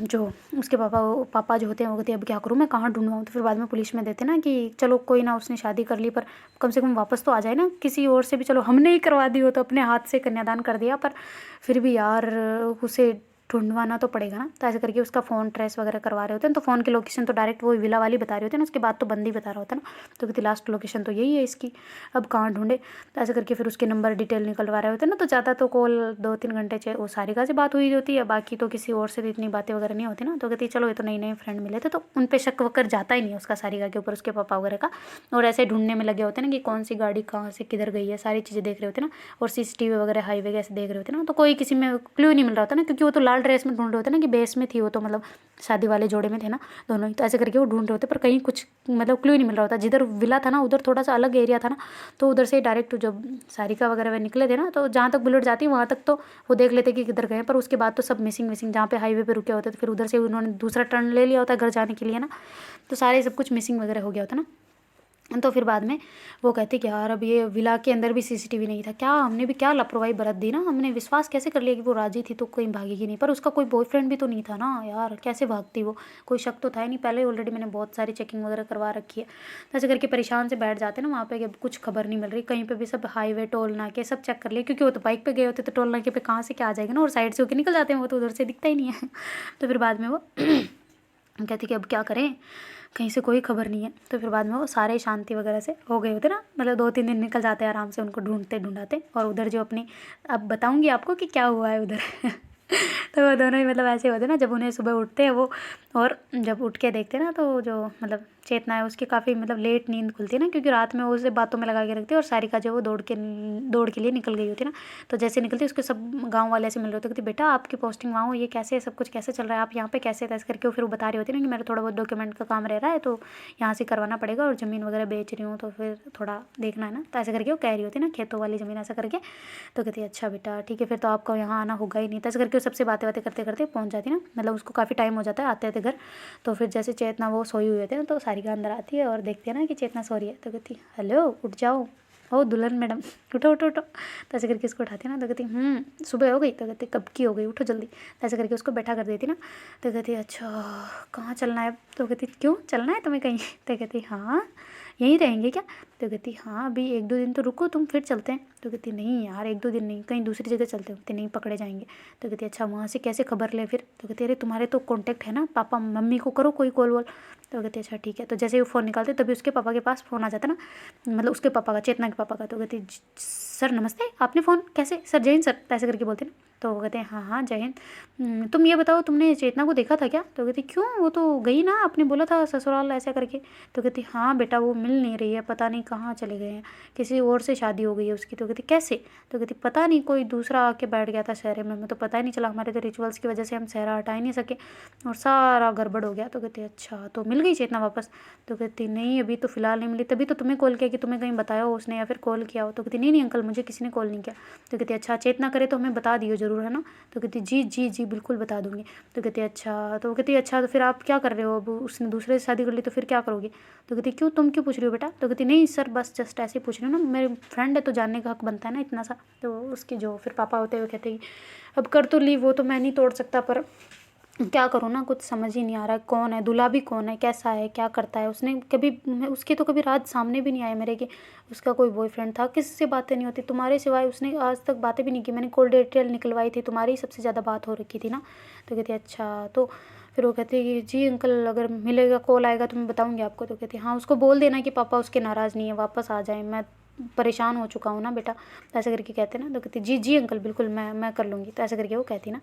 जो उसके पापा जो होते हैं वो कहते हैं अब क्या करूँ, मैं कहाँ ढूंढवाऊँ। तो फिर बाद में पुलिस में देते ना कि चलो कोई ना, उसने शादी कर ली पर कम से कम वापस तो आ जाए ना किसी और से भी, चलो हमने ही करवा दी हो तो अपने हाथ से कन्यादान कर दिया, पर फिर भी यार उसे ढूंढवाना तो पड़ेगा ना। तो ऐसे करके उसका फ़ोन ट्रेस वगैरह करवा रहे होते हैं, तो फ़ोन की लोकेशन तो डायरेक्ट वो विला वाली बता रहे होते हैं ना, उसके बाद तो बंद ही बता रहा होता है ना। तो कहती लास्ट लोकेशन तो यही है इसकी, अब कहाँ ढूंढे। तो ऐसे करके फिर उसके नंबर डिटेल निकलवा रहे होते हैं ना। तो ज़्यादा तो कॉल 2-3 घंटे वो सारिका से बात हुई होती है, बाकी तो किसी और से तो इतनी बातें वगैरह नहीं होती ना। तो कहती चलो ये तो नए नए फ्रेंड मिले थे, तो उन पर शक वक्कर जाता ही नहीं है उसका सारिका के ऊपर, उसके पापा वगैरह का। और ऐसे ढूंढने में लगे होते हैं ना कि कौन सी गाड़ी कहाँ से किधर गई है, सारी चीज़ें देख रहे होते हैं ना, और CCTV वगैरह हाईवे कैसे देख रहे होते हैं ना। तो कोई किसी में क्लू नहीं मिल रहा होता ना, क्योंकि वो तो लाल ड्रेस में ढूंढ रहे होते हैं ना कि बेस में थी वो, तो मतलब शादी वाले जोड़े में थे ना दोनों ही। तो ऐसे करके वो ढूंढ रहे होते, पर कहीं कुछ मतलब क्लू ही नहीं मिल रहा होता। जिधर विला था ना उधर थोड़ा सा अलग एरिया था ना, तो उधर से डायरेक्ट जब सारिका वगैरह वे निकले थे ना, तो जहाँ तक बुलेट जाती वहाँ तक तो वो देख लेते कि किधर गए, पर उसके बाद तो सब मिसिंग मिसिंग, जहाँ पे हाईवे पे रुके होते तो फिर उधर से उन्होंने दूसरा टर्न ले लिया होता घर जाने के लिए ना, तो सारे सब कुछ मिसिंग वगैरह हो गया होता ना। तो फिर बाद में वो कहते कि यार अब ये विला के अंदर भी CCTV नहीं था, क्या हमने भी क्या लापरवाही बरत दी ना, हमने विश्वास कैसे कर लिया कि वो राजी थी तो कहीं भागेगी नहीं, पर उसका कोई बॉयफ्रेंड भी तो नहीं था ना यार, कैसे भागती वो, कोई शक तो था ही नहीं, पहले ऑलरेडी मैंने बहुत सारी चेकिंग वगैरह करवा रखी है। तो ऐसे करके परेशान से बैठ जाते ना वहाँ पे कि कुछ खबर नहीं मिल रही कहीं पर भी, सब हाईवे टोल नाके सब चेक कर लिए, क्योंकि वो तो बाइक पर गए होते तो टोल नाके पे कहाँ से क्या आ जाएगा ना, और साइड से होकर निकल जाते हैं वो, तो उधर से दिखता ही नहीं है। तो फिर बाद में वो कहती कि अब क्या करें, कहीं से कोई खबर नहीं है। तो फिर बाद में वो सारे शांति वगैरह से हो गए होते ना, मतलब 2-3 दिन निकल जाते हैं आराम से उनको ढूंढते ढूंढाते। और उधर जो अपनी, अब बताऊंगी आपको कि क्या हुआ है उधर। तो वो दोनों ही मतलब ऐसे होते ना, जब उन्हें सुबह उठते हैं वो, और जब उठ के देखते हैं ना, तो जो मतलब चेतना है उसकी काफ़ी मतलब लेट नींद खुलती है ना, क्योंकि रात में वो उसे बातों में लगा के रखती है, और सारिका जो वो दौड़ के लिए निकल गई होती है ना। तो जैसे निकलती उसके सब गाँव वाले ऐसे मिल रहे होते, कहते बेटा आपकी पोस्टिंग वहाँ हो, ये कैसे सब कुछ कैसे चल रहा है, आप यहाँ पे कैसे, तैसे करके वो फिर वो बता रही होती है ना कि मेरा थोड़ा बहुत डॉक्यूमेंट का काम रह रहा है, तो यहाँ से करवाना पड़ेगा, और ज़मीन वगैरह बेच रही हूँ तो फिर थोड़ा देखना है ना। तो ऐसे करके वो कह रही होती है ना, खेतों वाली ज़मीन ऐसा करके। तो कहती है अच्छा बेटा ठीक है, फिर तो आपको यहाँ आना होगा ही नहीं। तो ऐसे करके वो सबसे बातें बातें करते करते पहुँच जाती है ना, मतलब उसको काफ़ी टाइम हो जाता है आते आते घर। तो फिर जैसे चेतना वो सोई हुई होती है ना, तो सारिका अंदर आती है और देखती है ना कि चेतना सो रही है, तो कहती हेलो उठ जाओ, ओ दुल्हन मैडम उठो उठो उठो। तो ऐसे करके उसको उठाती है ना, तो कहती सुबह हो गई, तो कहती कब की हो गई, उठो जल्दी। तो ऐसे करके उसको बैठा कर देती ना। तो कहती अच्छा कहाँ चलना है, तो कहती क्यों चलना है तुम्हें कहीं, तो कहती हाँ यहीं रहेंगे क्या। तो कहती हाँ अभी 1-2 दिन तो रुको तुम, फिर चलते हैं। तो कहती नहीं यार 1-2 दिन नहीं, कहीं दूसरी जगह चलते हैं। कहती नहीं पकड़े जाएंगे। तो कहती अच्छा वहाँ से कैसे खबर ले फिर। तो कहती अरे तुम्हारे तो कॉन्टैक्ट है ना, पापा मम्मी को करो कोई कॉल वॉल। तो कहती अच्छा ठीक है। तो जैसे वो फ़ोन निकालते तभी उसके पापा के पास फ़ोन आ जाता ना, मतलब उसके पापा का, चेतना के पापा का। तो कहती सर नमस्ते, आपने फ़ोन कैसे, सर जय हिंद सर, ऐसे करके बोलते ना। तो वो कहते हैं हाँ हाँ जय हिंद, तुम ये बताओ तुमने चेतना को देखा था क्या। तो कहती क्यों, वो तो गई ना, आपने बोला था ससुराल ऐसा करके। तो कहती हाँ बेटा वो मिल नहीं रही है, पता नहीं कहाँ चले गए हैं, किसी और से शादी हो गई है उसकी। तो कहती कैसे। तो कहती पता नहीं कोई दूसरा आके बैठ गया था शहर में, हमें तो पता ही नहीं चला, हमारे तो रिचुअल्स की वजह से हम शहर हटा ही नहीं सके और सारा गड़बड़ हो गया। तो कहती अच्छा तो मिल गई चेतना वापस। तो कहती नहीं अभी तो फ़िलहाल नहीं मिली, तभी तो तुम्हें कॉल किया कि तुम्हें कहीं बताया हो उसने या फिर कॉल किया हो। तो कहती नहीं नहीं अंकल मुझे किसी ने कॉल नहीं किया। तो कहती अच्छा चेतना करे तो हमें बता दियो ज़रूर है ना। तो कहती जी जी जी बिल्कुल बता दूंगी। तो कहती अच्छा, तो कहती अच्छा तो फिर आप क्या कर रहे हो, अब उसने दूसरे से शादी कर ली तो फिर क्या करोगे। तो कहती क्यों तुम क्यों पूछ रही हो बेटा। तो कहती नहीं सर बस जस्ट ऐसे ही पूछ रही हूँ ना, मेरे फ्रेंड है तो जानने का हक बनता है ना इतना सा। तो उसके जो फिर पापा होते हुए कहते कि अब कर तो ली, वो तो मैं नहीं तोड़ सकता, पर क्या करूँ ना, कुछ समझ ही नहीं आ रहा है कौन है दूल्हा भी, कौन है कैसा है क्या करता है। उसने कभी उसके तो कभी रात सामने भी नहीं आया मेरे कि उसका कोई बॉयफ्रेंड था, किसी से बातें नहीं होती तुम्हारे सिवाय, उसने आज तक बातें भी नहीं की। मैंने कॉल डिटेल निकलवाई थी, तुम्हारी ही सबसे ज़्यादा बात हो रखी थी ना। तो कहती अच्छा, तो फिर वो कहती कि जी अंकल अगर मिलेगा कॉल आएगा तो मैं बताऊँगी आपको। तो कहती हाँ उसको बोल देना कि पापा उसके नाराज़ नहीं है, वापस आ जाए, मैं परेशान हो चुका हूँ ना बेटा। तो ऐसे करके कहते ना। तो कहती जी जी अंकल बिल्कुल मैं कर लूँगी। तो ऐसे करके वो कहती ना।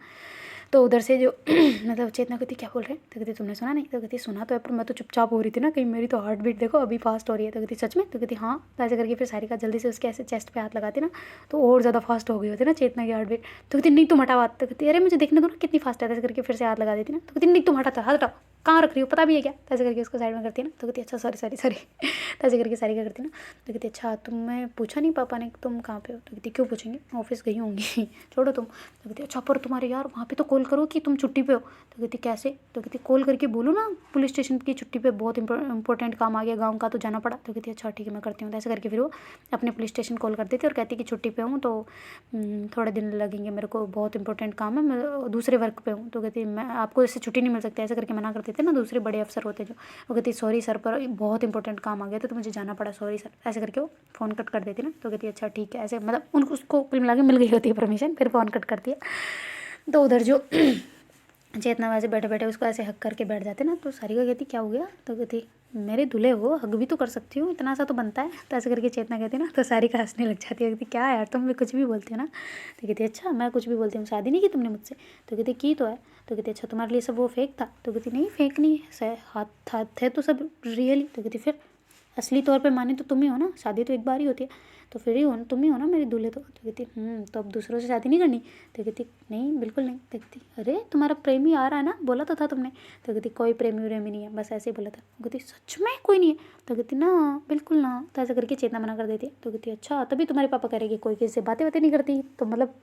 तो उधर से जो मतलब चेतना कहती क्या बोल रहे हैं, तो कहती तुमने सुना नहीं, तो कहती सुना तो है पर मैं तो चुपचाप हो रही थी ना, कहीं मेरी तो हार्ट बीट देखो अभी फास्ट हो रही है। तो कहती सच में, तो कहती हाँ। तो ऐसे करके फिर सारिका जल्दी से उसके ऐसे चेस्ट पे हाथ लगाती ना, तो और ज़्यादा फास्ट हो गई होती ना चेतना की हार्ट बीट। तो कहती नहीं तुम हटाओ हाथ, तो कहती अरे मुझे देखने दो ना कितनी फास्ट है। ऐसे करके फिर से हाथ लगा देती ना, तो कहती नहीं तुम हटाओ हाथ हटाओ, कहाँ रख रही हो पता भी है क्या। तो ऐसे करके उसको साइड में करती है ना, तो कहती अच्छा सॉरी सॉरी सॉरी। तो ऐसे करके सारिका करती ना, तो कहती अच्छा तुम्हें पूछा नहीं पापा ने तुम कहाँ पे हो। तो कहती क्यों पूछेंगे, ऑफिस गई होंगी छोड़ो तुम। तो कहती अच्छा पर तुम्हारे यार वहाँ पे तो कॉल करो कि तुम छुट्टी पे हो। तो कहती कैसे, तो कहती कॉल करके बोलो ना पुलिस स्टेशन की छुट्टी पे बहुत इंपॉर्टेंट काम आ गया गाँव का तो जाना पड़ा। तो कहती अच्छा ठीक है मैं करती हूँ। तो ऐसे करके फिर वो अपने पुलिस स्टेशन कॉल कर देती और कहती कि छुट्टी पे हूँ तो थोड़े दिन लगेंगे, मेरे को बहुत इंपॉर्टेंट काम है, मैं दूसरे वर्क पे हूँ। तो कहती मैं आपको इससे छुट्टी नहीं मिल सकती, ऐसे करके मना कर देते ना दूसरे बड़े अफसर होते जो। वो कहती सॉरी सर पर बहुत इंपॉर्टेंट काम आ गया तो मुझे जाना पड़ा, सॉरी सर। ऐसे करके वो फ़ोन कट कर देती ना। तो कहती अच्छा ठीक है, ऐसे मतलब उनको उसको कुल मिला के मिल गई होती है परमिशन, फिर फ़ोन कट कर दिया। तो उधर जो चेतना वैसे बैठे बैठे उसको ऐसे हक करके बैठ जाते ना, तो सारिका कहती क्या हो गया। तो कहती मेरे दूल्हे हो, हक भी तो कर सकती हूँ, इतना सा तो बनता है। तो ऐसे करके चेतना कहती ना, तो सारिका हंसने लग जाती है, कहती क्या यार तुम भी कुछ भी बोलते हो ना। तो कहती अच्छा मैं कुछ भी बोलती हूँ, शादी नहीं की तुमने मुझसे। तो कहती की तो है। तो कहती अच्छा तुम्हारे लिए सब वो फेक था। तो कहती नहीं फेक नहीं है, हाथ हाथ थे तो सब रियली। तो कहती फिर असली तौर पे माने तो तुम ही हो ना, शादी तो एक बार ही होती है, तो फिर ही हो तुम ही हो ना मेरी दूल्हे। तो कहती तो अब दूसरों से शादी नहीं करनी। तो कहती नहीं बिल्कुल नहीं। तो कहती अरे तुम्हारा प्रेमी आ रहा है ना, बोला तो था तुमने। तो कहती कोई प्रेमी व्रेमी नहीं है, बस ऐसे ही बोला था। कहती सच में कोई नहीं है। तो कहती ना बिल्कुल ना। तो ऐसे करके चेतना मना कर देती है। तो कहती अच्छा तभी तुम्हारे पापा करेगी कोई किसी से बातें नहीं करती, तो मतलब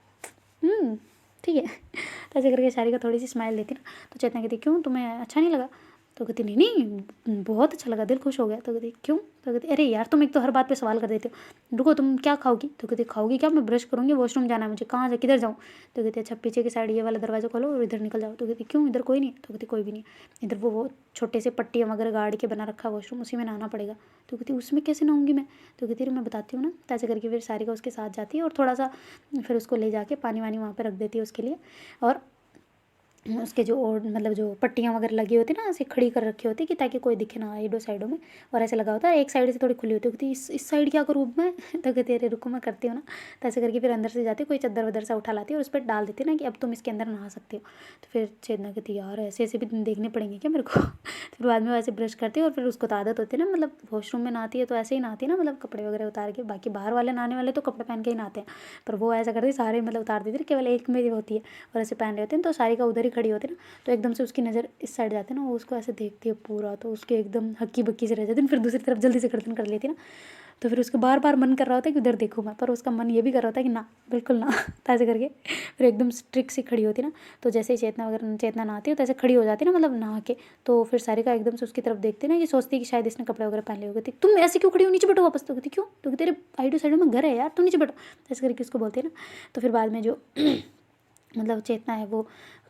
ठीक है। तो ऐसे करके सारिका थोड़ी सी स्माइल देती ना, तो चेतना कहती क्यों तुम्हें अच्छा नहीं लगा। तो कहती नहीं नहीं बहुत अच्छा लगा, दिल खुश हो गया। तो कहती क्यों। तो कहती अरे यार तुम एक तो हर बात पे सवाल कर देते हो, रुको तुम क्या खाओगी। तो कहती खाओगी क्या, मैं ब्रश करूँगी, वॉशरूम जाना है मुझे, कहाँ से किधर जाऊँ। तो कहती अच्छा पीछे की साइड ये वाला दरवाजा खोलो और इधर निकल जाओ। तो कहती क्यों इधर कोई नहीं। तो कहती कोई भी नहीं, इधर वो छोटे से पट्टियाँ वगैरह गाड़ के बना रखा है वॉशरूम, उसी में नहाना पड़ेगा। तो कहती उसमें कैसे नहाऊंगी मैं। तो कहती मैं बताती हूँ ना। तो ऐसे करके फिर सारिका उसके साथ जाती है और थोड़ा सा फिर उसको ले जाके पानी वानी वहाँ पर रख देती है उसके लिए। और उसके जो और मतलब जो पट्टियाँ वगैरह लगी होती ना ऐसे खड़ी कर रखी होती कि ताकि कोई दिखे ना साइडों साइडों में, और ऐसे लगा होता है एक साइड से थोड़ी खुली होती है। कहती इस साइड क्या करूँ मैं। तो कहती अरे रुको मैं करती हूँ ना। तो ऐसे करके फिर अंदर से जाती कोई चद्दर वद्दर सा उठा लाती है और उस पर डाल देती ना कि अब तुम इसके अंदर नहा सकती हो। तो फिर चेतना कहती यार ऐसे ऐसे भी देखने पड़ेंगे क्या मेरे को। फिर बाद में वैसे ब्रश करती है और फिर उसको तो आदत होती है ना, मतलब वॉशरूम में नहाती है तो ऐसे ही नहाती है ना, मतलब कपड़े वगैरह उतार के। बाकी बाहर वाले नहाने वाले तो कपड़े पहन के ही नहाते हैं, पर वो ऐसा करती सारे मतलब उतार देती, केवल एक में होती है और ऐसे पहन रहे होते हैं। तो सारिका उधर ही खड़ी होती है ना, तो एकदम से उसकी नज़र इस साइड जाती है ना, वो उसको ऐसे देखती है पूरा, तो उसके एकदम हक्की बक्की से रह जाती है। फिर दूसरी तरफ जल्दी से गर्दन कर लेती है ना, तो फिर उसको बार बार मन कर रहा होता है कि उधर देखूँ मैं, पर उसका मन ये भी कर रहा होता है कि ना बिल्कुल ना। तो ऐसे करके फिर एकदम स्ट्रिक्ट सी खड़ी होती ना, तो जैसे ही चेतना नहाती है तो ऐसे खड़ी हो जाती है ना, मतलब नहा के। तो फिर सारिका एकदम से उसकी तरफ देखती है ना, ये सोचती है कि शायद इसने कपड़े वगैरह पहन लिए होते, तुम ऐसे क्यों खड़ी हो, नीचे बैठो वापस। तो कहती क्यों। तो तेरे साइडो साइडो में घर है यार, तुम नीचे बैठो, ऐसे करके उसको बोलते हैं ना। तो फिर बाद में जो मतलब चेतना है वो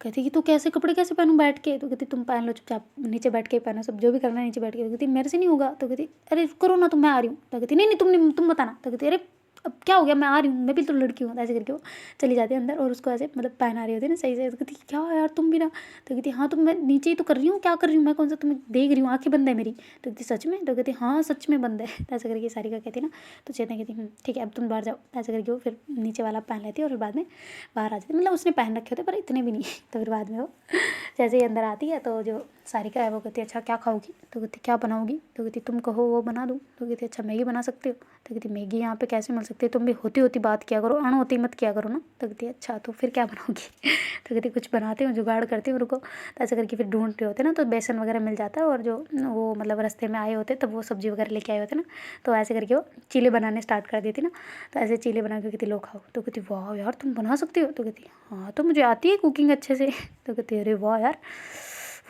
कहती कि तो कैसे कपड़े कैसे पहनूं बैठ के। तो कहती तुम पहन लो चुपचाप, नीचे बैठ के पहनो, सब जो भी करना है नीचे बैठ के। तो कहती मेरे से नहीं होगा। तो कहती अरे करो ना, तो मैं आ रही हूँ। तो कहती नहीं नहीं तुम बताना। तो कहती अरे अब क्या हो गया, मैं आ रही हूँ, मैं भी तो लड़की हूँ। ऐसे करके वो चली जाती है अंदर और उसको ऐसे मतलब पहना रही होती है ना सही से। तो कहती क्या यार तुम भी ना। तो कहती हाँ तो मैं नीचे ही तो कर रही हूँ, क्या कर रही हूँ मैं, कौन सा तुम्हें देख रही हूँ, आँखें बंद है मेरी। तो कहती सच में। तो कहती हाँ सच में बंद है। तो ऐसे करके सारिका कहती ना, तो चेतना कहती ठीक है अब तुम बाहर जाओ। ऐसे करके वो फिर नीचे वाला पहन लेती है और फिर बाद में बाहर आ जाती है, मतलब उसने पहन रखे होते पर इतने भी नहीं। तो फिर बाद में वो जैसे ही अंदर आती है तो जो सारिका है वो कहती है अच्छा क्या खाओगी। तो कहती क्या बनाओगी। तो कहती तुम कहो वो बना दूँ। तो कहती अच्छा मैगी बना सकते हो। तो कहती मैगी यहाँ पे कैसे मिल सकती है, तुम भी होती होती बात किया करो, अण होती मत किया करो ना। तो कहती अच्छा तो फिर क्या बनाओगी। तो कहती कुछ बनाती हूँ, जुगाड़ करती हूँ रुको। तो ऐसे करके फिर ढूंढ रहे होते ना, तो बेसन वगैरह मिल जाता है और जो वो मतलब रास्ते में आए होते तब वो सब्ज़ी वगैरह लेके आए होते ना, तो ऐसे करके वो चीले बनाने स्टार्ट कर देती ना। तो ऐसे चीले बना के कहती लो खाओ। तो कहती वाह यार तुम बना सकती हो। तो कहती हाँ तो मुझे आती है कुकिंग अच्छे से। तो कहती अरे वाह यार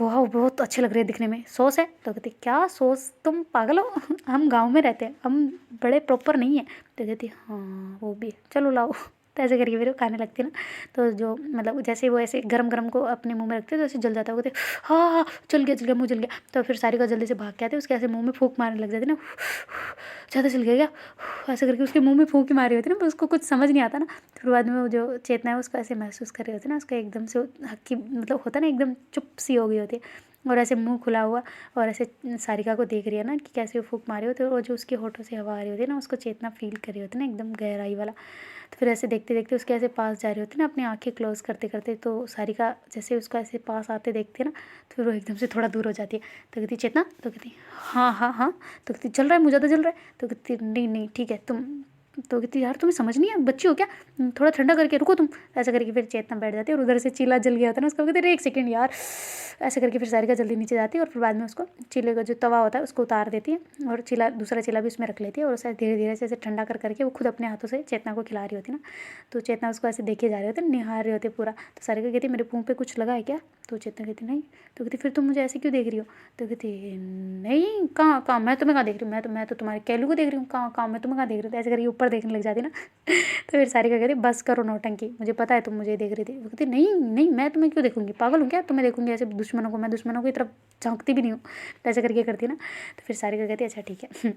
वाह बहुत अच्छे लग रहे हैं दिखने में, सॉस है। तो कहती क्या सॉस, तुम पागल हो। हम गांव में रहते हैं, हम बड़े प्रॉपर नहीं है। तो कहती हाँ वो भी है, चलो लाओ। तो ऐसे करके फिर वो खाने लगती है ना, तो जो मतलब जैसे वो ऐसे गरम गरम को अपने मुंह में रखते तो ऐसे जल जाता है। वो कहते हाँ हाँ चल गया मुँह जल गया। तो फिर सारिका जल्दी से भाग के आते, उसके ऐसे मुँह में फूंक मारने लग जाती ना, ज़्यादा चल गया क्या, ऐसे करके उसके मुँह में फूंक ही मारी होती ना, पर उसको कुछ समझ नहीं आता ना। फिर बाद में वो जो चेतना है उसको ऐसे महसूस कर रही होती है ना, उसका एकदम से हक्की मतलब होता है ना एकदम चुप सी हो गई होती है। और ऐसे मुंह खुला हुआ और ऐसे सारिका को देख रही है ना कि कैसे वो फूंक मारे होते, और जो उसके होठों से हवा आ रही होती है ना, उसको चेतना फील कर रही होती है ना, एकदम गहराई वाला। तो फिर ऐसे देखते देखते उसके ऐसे पास जा रही होती है ना, अपनी आंखें क्लोज करते करते, तो सारिका जैसे उसको ऐसे पास आते देखते हैं ना, तो फिर वो एकदम से थोड़ा दूर हो जाती है। तो कहती चेतना, तो कहती हाँ हाँ हाँ, तो कहती चल रहा है, मुझे तो चल रहा है। तो कहती नहीं नहीं ठीक है तुम, तो कहती यार तुम्हें समझ नहीं है, बच्ची हो क्या, थोड़ा ठंडा करके रुको तुम। ऐसा करके फिर चेतना बैठ जाती है, और उधर से चीला जल गया होता है ना उसका, कहते अरे एक सेकंड यार। ऐसे करके फिर सारिका जल्दी नीचे जाती है, और फिर बाद में उसको चीले का जो तवा होता है उसको उतार देती है, और चीला दूसरा चीला भी उसमें रख लेती है, और उसे धीरे धीरे से ऐसे ठंडा कर करके वो खुद अपने हाथों से चेतना को खिला रही होती है ना। तो चेतना उसको ऐसे देखे जा रहे होते हैं, निहार रहे होते पूरा। तो सारिका कहती मेरे मुँह पे कुछ लगा है क्या। तो चेतना कहती नहीं। तो कहती फिर तुम मुझे ऐसे क्यों देख रही हो। तो कहती नहीं कहाँ कहाँ, मैं तुम्हें कहाँ देख रही हूँ, मैं तो तुम्हारे कैलू को देख रही हूँ, कहाँ कहाँ मैं तुम्हें कहाँ देख रही हूँ। तो ऐसे करके ऊपर देखने लग जाती ना। तो फिर सारिका कहती बस करो नौटंकी, मुझे पता है तुम मुझे देख रही थी। वो कहती नहीं नहीं, मैं तुम्हें क्यों देखूंगी, पागल हूँ क्या, तुम्हें देखूंगी ऐसे दुश्मनों को, मैं दुश्मनों की तरफ झांकती भी नहीं हूँ। तो ऐसे करके करती ना। तो फिर सारिका कहती अच्छा ठीक है।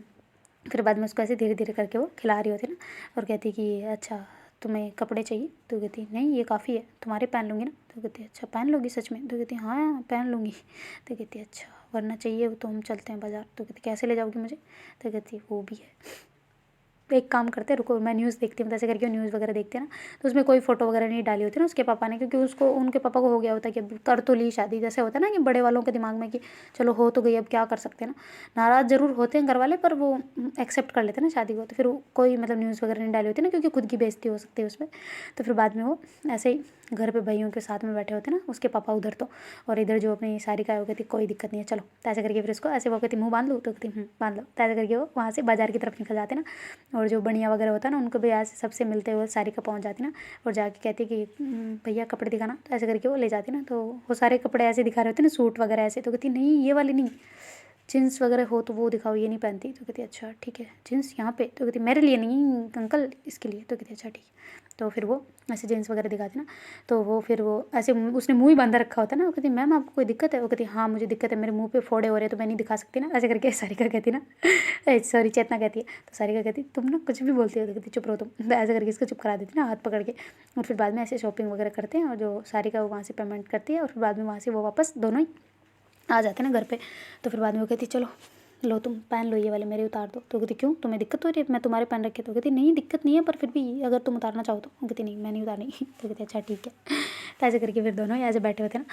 फिर बाद में उसको ऐसे धीरे धीरे करके वो खिला रही होती ना, और कहती कि अच्छा तुम्हें कपड़े चाहिए। तो कहती नहीं ये काफ़ी है, तुम्हारे पहन लूँगी ना। तो कहती अच्छा पहन लूँगी सच में। तो कहती हाँ पहन लूँगी। तो कहती अच्छा वरना चाहिए तो हम चलते हैं बाज़ार। तो कहती कैसे ले जाओगी मुझे। तो कहती वो भी है, एक काम करते हैं रुको, मैं न्यूज़ देखती हूँ। ऐसे करके न्यूज़ वगैरह देखते हैं ना, तो उसमें कोई फोटो वगैरह नहीं डाली होती ना उसके पापा ने, क्योंकि उसको उनके पापा को हो गया होता है कि अब कर तो ली शादी, जैसे होता है ना कि बड़े वालों के दिमाग में कि चलो हो तो गई अब क्या कर सकते हैं ना। नाराज़ ज़रूर होते हैं घर वाले, पर वो एक्सेप्ट कर लेते हैं ना शादी को। तो फिर कोई मतलब न्यूज़ वगैरह नहीं डाली होती ना, क्योंकि खुद की बेइज्जती हो सकती है उसमें। तो फिर बाद में वो ऐसे ही घर पे भाइयों के साथ में बैठे होते ना उसके पापा उधर, तो और इधर जो अपनी सारिका है वो कहती कोई दिक्कत नहीं है चलो। तो ऐसे करके फिर उसको ऐसे वो कहती मुँह बांध लूँ। तो कहती बांध लो। तो ऐसे करके वो वहाँ से बाजार की तरफ निकल जाते ना, और जो बढ़िया वगैरह होता है ना उनको भी ऐसे सबसे मिलते हुए सारिका पहुँच जाती ना, और जाके कहती कि भैया कपड़े दिखाना। तो ऐसे करके वो ले जाती ना, तो वो सारे कपड़े ऐसे दिखा रहे होते ना, सूट वगैरह ऐसे। तो कहती नहीं ये वाली नहीं, जीन्स वगैरह हो तो वो दिखाओ, ये नहीं पहनती। तो कहती अच्छा ठीक है जीन्स यहाँ पे। तो कहती मेरे लिए नहीं अंकल इसके लिए। तो कहती अच्छा ठीक है। तो फिर वो ऐसे जीन्स वगैरह दिखाती ना, तो वो फिर वो ऐसे उसने मुँह ही बांधा रखा होता है ना। वो कहती मैम आपको कोई दिक्कत है। वो कहती हाँ मुझे दिक्कत है, मेरे मुँह पे फोड़े हो रहे हैं तो मैं नहीं दिखा सकती ना। ऐसे करके सारिका कहती ना, सॉरी चेतना कहती है। तो सारिका कहती तुम ना कुछ भी बोलती हो। तो कहती चुप रहो तुम। तो ऐसे करके इसको चुप करा देती ना हाथ पकड़ के, और फिर बाद में ऐसे शॉपिंग वगैरह करते हैं, और जो सारिका वो वहाँ से पेमेंट करती है, और फिर बाद में वहाँ से वो वापस दोनों ही आ जाते हैं ना घर पे। तो फिर बाद में वो कहती चलो लो तुम पहन लो ये वाले मेरे उतार दो। तो कहती क्यों तुम्हें दिक्कत हो रही है, मैं तुम्हारे पहन रखे। तो कहती नहीं दिक्कत नहीं है, पर फिर भी अगर तुम उतारना चाहो तो। कहती नहीं मैं नहीं उतारनी। तो कहती अच्छा ठीक है। तो ऐसे करके फिर दोनों ही ऐसे बैठे होते ना।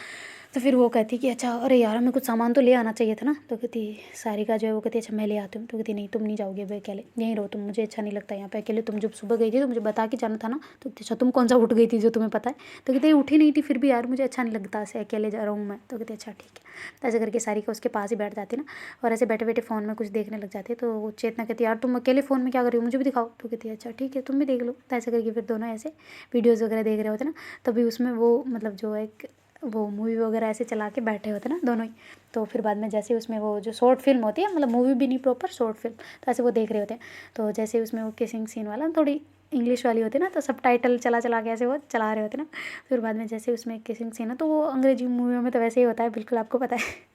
तो फिर वो कहती कि अच्छा अरे यार हमें कुछ सामान तो ले आना चाहिए था ना। तो कहती सारिका जो है वो कहती अच्छा मैं ले आती हूँ। तो कहती नहीं तुम नहीं जाओगे भाई अकेले, यहीं रहो तुम, मुझे अच्छा नहीं लगता यहाँ पे अकेले। तुम जब सुबह गई थी तो मुझे बता के जाना था ना। तो कहती अच्छा तुम कौन सा उठ गई थी जो तुम्हें पता है। तो कहती उठी नहीं थी, फिर भी यार मुझे अच्छा नहीं लगता ऐसे अकेले जा रहा हूँ मैं। तो कहती अच्छा ठीक है। तो ऐसे करके सारिका उसके पास ही बैठ जाती ना, और ऐसे बैठे बैठे फ़ोन में कुछ देखने लग जाती है। तो वो चेतना कहती यार तुम अकेले फ़ोन में क्या कर रही हो, मुझे भी दिखाओ। तो कहती है अच्छा ठीक है तुम भी देख लो। तो ऐसे करके फिर दोनों ऐसे वीडियोज़ वगैरह देख रहे होते ना, तभी उसमें वो मतलब जो एक वो मूवी वगैरह ऐसे चला के बैठे होते ना दोनों ही। तो फिर बाद में जैसे उसमें वो जो शॉर्ट फिल्म होती है, मतलब मूवी भी नहीं प्रॉपर शॉर्ट फिल्म, तो ऐसे वो देख रहे होते हैं। तो जैसे उसमें वो किसिंग सीन वाला थोड़ी इंग्लिश वाली होती है ना, तो सब टाइटल चला चला के ऐसे वो चला रहे होते ना। फिर बाद में जैसे उसमें किसिंग सीन है, तो वो अंग्रेजी मूवियों में तो वैसे ही होता है, बिल्कुल आपको पता है।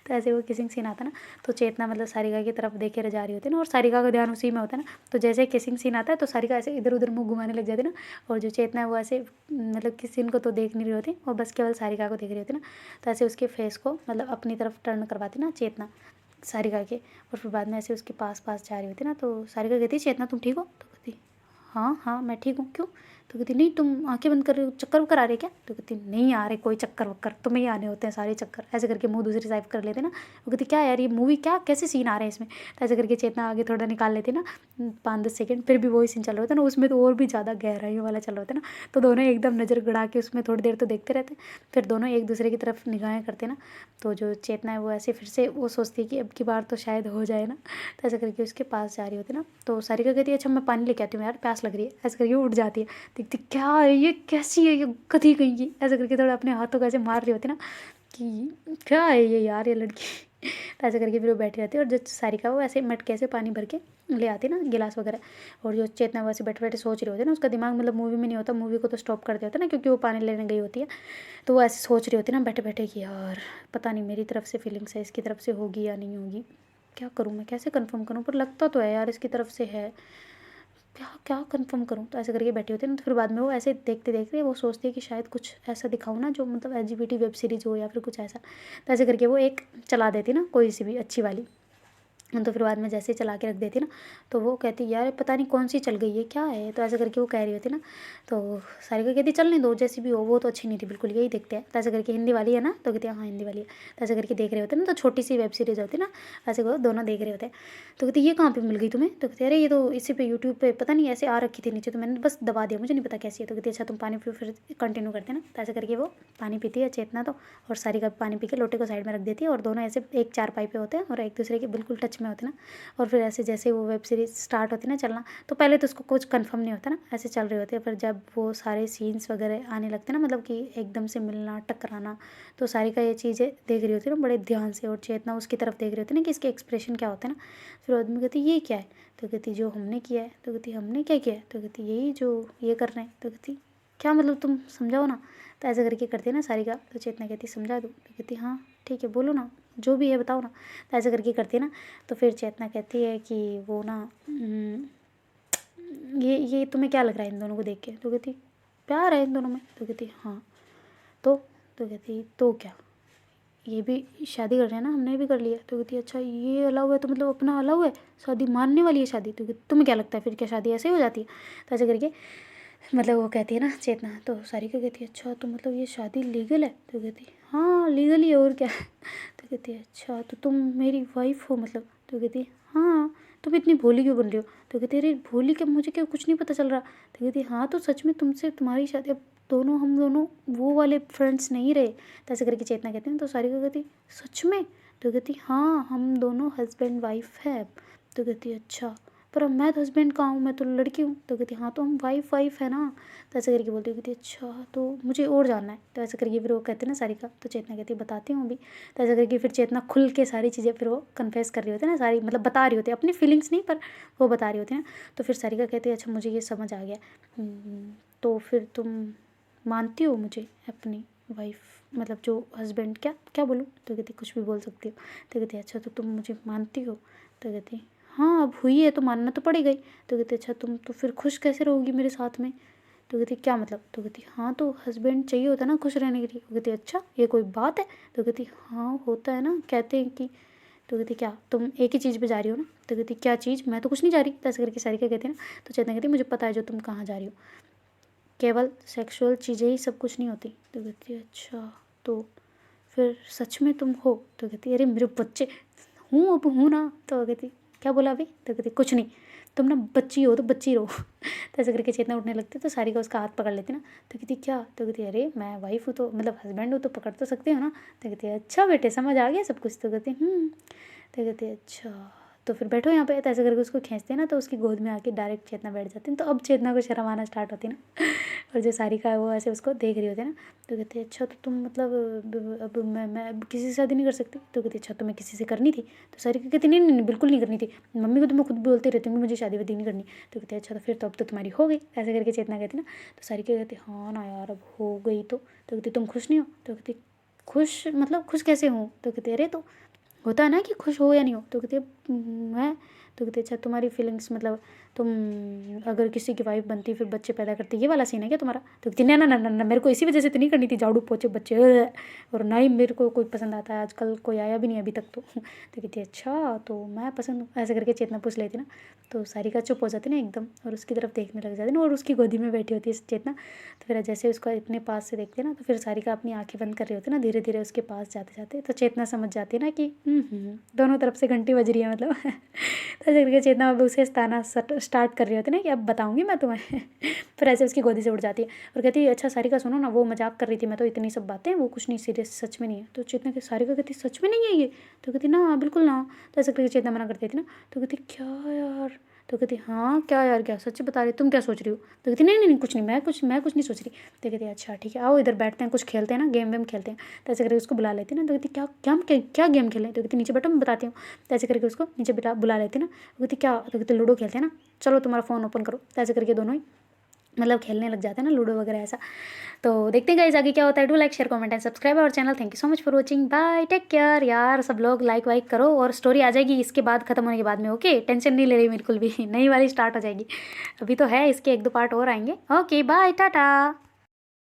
तो ऐसे वो किसिंग सीन आता है ना, तो चेतना मतलब सारिका की तरफ देखे रह जा रही होती है ना, और सारिका का ध्यान उसी में होता है ना। तो जैसे किसिंग सीन आता है तो सारिका ऐसे इधर उधर मुँह घुमाने लग जाती है ना, और जो चेतना है वो ऐसे मतलब किस सीन को तो देख नहीं रही होती, और बस केवल सारिका को देख रही होती ना। तो ऐसे उसके फेस को मतलब अपनी तरफ टर्न करवाती ना चेतना सारिका के, और फिर बाद में ऐसे उसके पास पास जा रही होती ना। तो सारिका कहती चेतना तुम ठीक हो। तो कहती हाँ हाँ मैं ठीक हूँ, क्यों। तो कहती नहीं तुम आंखें बंद कर रही हो, चक्कर वक्कर आ रहे क्या। तो कहती नहीं आ रहे कोई चक्कर वक्कर, तुम्हें ही आने होते हैं सारे चक्कर। ऐसे करके मुंह दूसरी साइड कर लेते ना। वो कहती क्या यार ये मूवी क्या कैसे सीन आ रहे हैं इसमें। तो ऐसे करके चेतना आगे थोड़ा निकाल लेती ना 5-10 सेकेंड, फिर भी वही सीन चल रहा होता है ना, उसमें तो और भी ज़्यादा गहराई वाला चल रहा होता है ना। तो दोनों एकदम नज़र गड़ा के उसमें थोड़ी देर तो देखते रहते हैं, फिर दोनों एक दूसरे की तरफ निगाहें करते ना। तो जो चेतना है वो ऐसे फिर से वो सोचती है कि अब की बार तो शायद हो जाए ना। तो ऐसे करके उसके पास जा रही होती ना। तो सारिका कहती है अच्छा मैं पानी लेके आती हूँ यार प्यास लग रही है। ऐसे करके उठ जाती है, देखती क्या है ये, कैसी है ये गधी कहीं की। ऐसे करके थोड़ा अपने हाथों को ऐसे मार रही होती ना कि क्या है ये यार ये लड़की। तो ऐसे करके फिर वो बैठी रहती है, और जो सारिका वो ऐसे मटके से पानी भर के ले आती ना गिलास वगैरह। और जो चेतना वैसे बैठे बैठे सोच रही होती है ना, उसका दिमाग मतलब मूवी में नहीं होता, मूवी को तो स्टॉप कर दिया होता है ना, क्योंकि वो पानी लेने गई होती है। तो वो ऐसे सोच रही होती है ना बैठे बैठे कि यार पता नहीं मेरी तरफ से फीलिंग्स है, इसकी तरफ से होगी या नहीं होगी, क्या करूँ मैं, कैसे कंफर्म करूँ, पर लगता तो है यार इसकी तरफ से है, क्या क्या कंफर्म करूँ, तो ऐसे करके बैठे होते हैं ना। तो फिर बाद में वो ऐसे देखते देखते वो सोचते हैं कि शायद कुछ ऐसा दिखाऊँ ना जो मतलब LGBT वेब सीरीज़ हो या फिर कुछ ऐसा। तो ऐसे करके वो एक चला देती ना कोई सी भी अच्छी वाली। तो फिर बाद में जैसे ही चला के रख देती ना, तो वो कहती यार पता नहीं कौन सी चल गई है, क्या है। तो ऐसे करके वो कह रही होती ना, तो सारिका कहती चलने दो जैसी भी हो, वो तो अच्छी नहीं थी बिल्कुल, यही देखते हैं। तो ऐसे करके हिंदी वाली है ना, तो कहती हाँ हिंदी वाली है। तो ऐसे करके देख रहे होते हैं ना, तो छोटी सी वेब सीरीज़ होती है ना, ऐसे को दोनों देख रहे होते हैं। तो कहती ये कहाँ पर मिल गई तुम्हें। तो कहते अरे ये तो इसी पे यूट्यूब पे पता नहीं ऐसे आ रखी थी नीचे, तो मैंने बस दबा दिया, मुझे नहीं पता कैसी है। तो कहती अच्छा तुम पानी पियो, फिर कंटिन्यू करते ना। तो ऐसे करके वो पानी पीती है चेतना तो, और सारिका पानी पी के लोटे को साइड में रख देती है, और दोनों ऐसे एक चारपाई पे होते हैं और एक दूसरे के बिल्कुल टच में होते हैं ना। और फिर ऐसे जैसे वो वेब सीरीज़ स्टार्ट होती है ना चलना, तो पहले तो उसको कुछ कंफर्म नहीं होता ना, ऐसे चल रहे होते हैं। पर जब वो सारे सीन्स वगैरह आने लगते हैं ना, मतलब कि एकदम से मिलना टकराना, तो सारिका ये चीज़ें देख रही होती है ना बड़े ध्यान से, और चेतना उसकी तरफ देख रही होती है ना कि इसके एक्सप्रेशन क्या होते हैं ना। फिर आदमी कहती ये क्या है। तो कहती जो हमने किया है। तो कहती हमने क्या किया है। तो कहती यही जो ये कर रहे हैं। तो कहती क्या मतलब तुम समझाओ ना। तो ऐसे करके करती है ना सारिका। तो चेतना कहती समझा दूँ। तो कहती हाँ ठीक है बोलो ना, जो भी है बताओ ना। तो ऐसे करके करती है ना। तो फिर चेतना कहती है कि वो ना ये तुम्हें क्या लग रहा है इन दोनों को देख के। तो कहती प्यार है इन दोनों में। तो कहती हाँ तो कहती तो क्या ये भी शादी कर रहे हैं ना, हमने भी कर लिया। तो कहती अच्छा ये अलाउ है, तो मतलब अपना अलाउ है, शादी मानने वाली है शादी। तो तुम्हें क्या लगता है फिर क्या शादी ऐसे ही हो जाती है। तो ऐसे करके मतलब वो कहती है ना चेतना। तो सारिका कहती है अच्छा तो मतलब ये शादी लीगल है। तो कहती हाँ लीगल ही है और क्या। तो कहती है अच्छा तो तुम मेरी वाइफ हो मतलब। तो कहती हाँ तुम इतनी भोली क्यों बन रही हो। तो कहती अरे भोली क्या, मुझे क्या कुछ नहीं पता चल रहा। तो कहती हाँ तो सच में तुमसे तुम्हारी शादी, अब दोनों हम दोनों वो वाले फ्रेंड्स नहीं रहे। तो ऐसे करके चेतना कहती है तो सारिका कहती सच में। तो कहती हाँ हम दोनों हस्बैंड वाइफ है। तो कहती अच्छा पर अब मैं तो हस्बैंड कहाँ हूँ, मैं तो लड़की हूँ। तो कहती हाँ तो हम वाइफ है ना। तो ऐसे करके बोलती कहती अच्छा तो मुझे और जानना है। तो ऐसे करके फिर वो कहते हैं ना सारिका। तो चेतना कहती है बताती हूँ अभी। तो ऐसे करके फिर चेतना खुल के सारी चीज़ें फिर वो कन्फेस कर रही होती है ना, सारी मतलब बता रही होती है अपनी फीलिंग्स नहीं पर वो बता रही होती है ना। तो फिर सारिका कहती है अच्छा मुझे ये समझ आ गया। तो फिर तुम मानती हो मुझे अपनी वाइफ, मतलब जो हस्बैंड, क्या क्या बोलूँ। तो कहती कुछ भी बोल सकती हो। तो कहती अच्छा तो तुम मुझे मानती हो। तो कहती हाँ अब हुई है तो मानना तो पड़ेगा ही। तो कहती अच्छा तुम तो फिर खुश कैसे रहोगी मेरे साथ में। तो कहती क्या मतलब। तो कहती हाँ तो हस्बैंड चाहिए होता है ना खुश रहने के लिए। वो कहती अच्छा ये कोई बात है। तो कहती हाँ होता है ना, कहते हैं कि। तो कहती क्या तुम एक ही चीज़ पे जा रही हो ना। तो कहती क्या चीज़, मैं तो कुछ नहीं जा रही। तो ऐसे करके सारिका कहती है ना। तो चेतना कहती मुझे पता है जो तुम कहाँ जा रही हो, केवल सेक्सुअल चीज़ें ही सब कुछ नहीं होती। तो कहती है अच्छा तो फिर सच में तुम हो। तो कहती अरे मेरे बच्चे हूँ अब हूँ ना। तो कहती क्या बोला अभी। तो कहती कुछ नहीं, तुम ना बच्ची हो तो बच्ची रहो। तो ऐसे करके चेतना उठने लगती तो सारिका उसका हाथ पकड़ लेती ना। तो कहती क्या। तो कहती अरे मैं वाइफ हूँ तो मतलब हस्बैंड हूँ तो पकड़ तो सकती हो ना। तो कहती अच्छा बेटे समझ आ गया सब कुछ। तो कहती तो कहती अच्छा तो फिर बैठो यहाँ पे। तो ऐसे करके उसको खींचते हैं ना, तो उसकी गोद में आके डायरेक्ट चेतना बैठ जाती है। तो अब चेतना को शर्म आना स्टार्ट होती है ना। और जो सारिका है वो ऐसे उसको देख रही होती है ना। तो कहते अच्छा तो तुम मतलब अब मैं अब किसी से शादी नहीं कर सकती। तो कहती अच्छा तुम्हें किसी से करनी थी। तो सारिका कहती नहीं नहीं नहीं बिल्कुल नहीं करनी थी, मम्मी को तो मैं खुद बोलती रहती हूँ कि मुझे शादी वादी नहीं करनी। तो कहते अच्छा तो फिर तो अब तो तुम्हारी हो गई। ऐसे करके चेतना कहती ना। तो सारिका कहती हाँ ना यार अब हो गई। तो कहती तुम खुश नहीं हो। तो कहती खुश मतलब खुश कैसे हूँ। तो कहती अरे तो होता है ना कि खुश हो या नहीं हो। तो कहती है मैं। तो कहती अच्छा तुम्हारी फीलिंग्स मतलब तुम अगर किसी की वाइफ बनती फिर बच्चे पैदा करती, ये वाला सीन है क्या तुम्हारा। तो कहती ना ना ना ना ना, मेरे को इसी वजह से तो नहीं करनी थी झाड़ू पोछे बच्चे, और ना ही मेरे को कोई पसंद आता है आजकल, कोई आया भी नहीं अभी तक। तो कहती अच्छा तो मैं पसंद हूँ। ऐसे करके चेतना पूछ लेती ना। तो सारिका चुप हो जाती ना एकदम, और उसकी तरफ देखने लग जाती ना, और उसकी गोदी में बैठी होती है चेतना। तो फिर जैसे उसको इतने पास से देखते ना, तो फिर सारिका अपनी आंखें बंद कर रही होती ना, धीरे धीरे उसके पास जाते जाते। तो चेतना समझ जाती है ना कि दोनों तरफ से घंटी बज रही है मतलब। तो ऐसे करके चेतना अब उसे ताना स्टार्ट कर रही होती है ना कि अब बताऊंगी मैं तुम्हें। फिर ऐसे उसकी गोदी से उठ जाती है और कहती है अच्छा सारिका सुनो ना, वो मजाक कर रही थी, मैं तो इतनी सब बातें, वो कुछ नहीं सीरियस सच में नहीं है। तो चेतना की सारिका कहती सच में नहीं है ये। तो कहती ना बिल्कुल ना। तो ऐसे करके चेतना मना कर देती ना। तो कहती क्या यार। तो कहती हाँ क्या यार क्या, सच बता रही, तुम क्या सोच रही हो। तो कहती नहीं नहीं नहीं कुछ नहीं, मैं कुछ नहीं सोच रही। तो कहती अच्छा ठीक है आओ इधर बैठते हैं, कुछ खेलते हैं ना, गेम वेम खेलते हैं। तो ऐसे करके उसको बुला लेती ना। तो कहती क्या क्या क्या क्या गेम खेलें। तो कहती नीचे बैठो मैं बताती हूँ। तो ऐसे करके उसको नीचे बुला लेती ना। तो कहती क्या। तो कहती लूडो खेलते हैं ना, चलो तुम्हारा फ़ोन ओपन करो। तो ऐसे करके दोनों ही मतलब खेलने लग जाते हैं ना लूडो वगैरह ऐसा। तो देखते हैं गाइस आगे क्या होता है। Do like share comment and subscribe our channel. Thank you so much for watching, bye, take care. यार सब लोग लाइक वाइक करो, और स्टोरी आ जाएगी इसके बाद, खत्म होने के बाद में। ओके, टेंशन नहीं ले रही बिल्कुल भी, नई वाली स्टार्ट हो जाएगी। अभी तो है, इसके 1-2 पार्ट और आएंगे। Okay bye, Tata.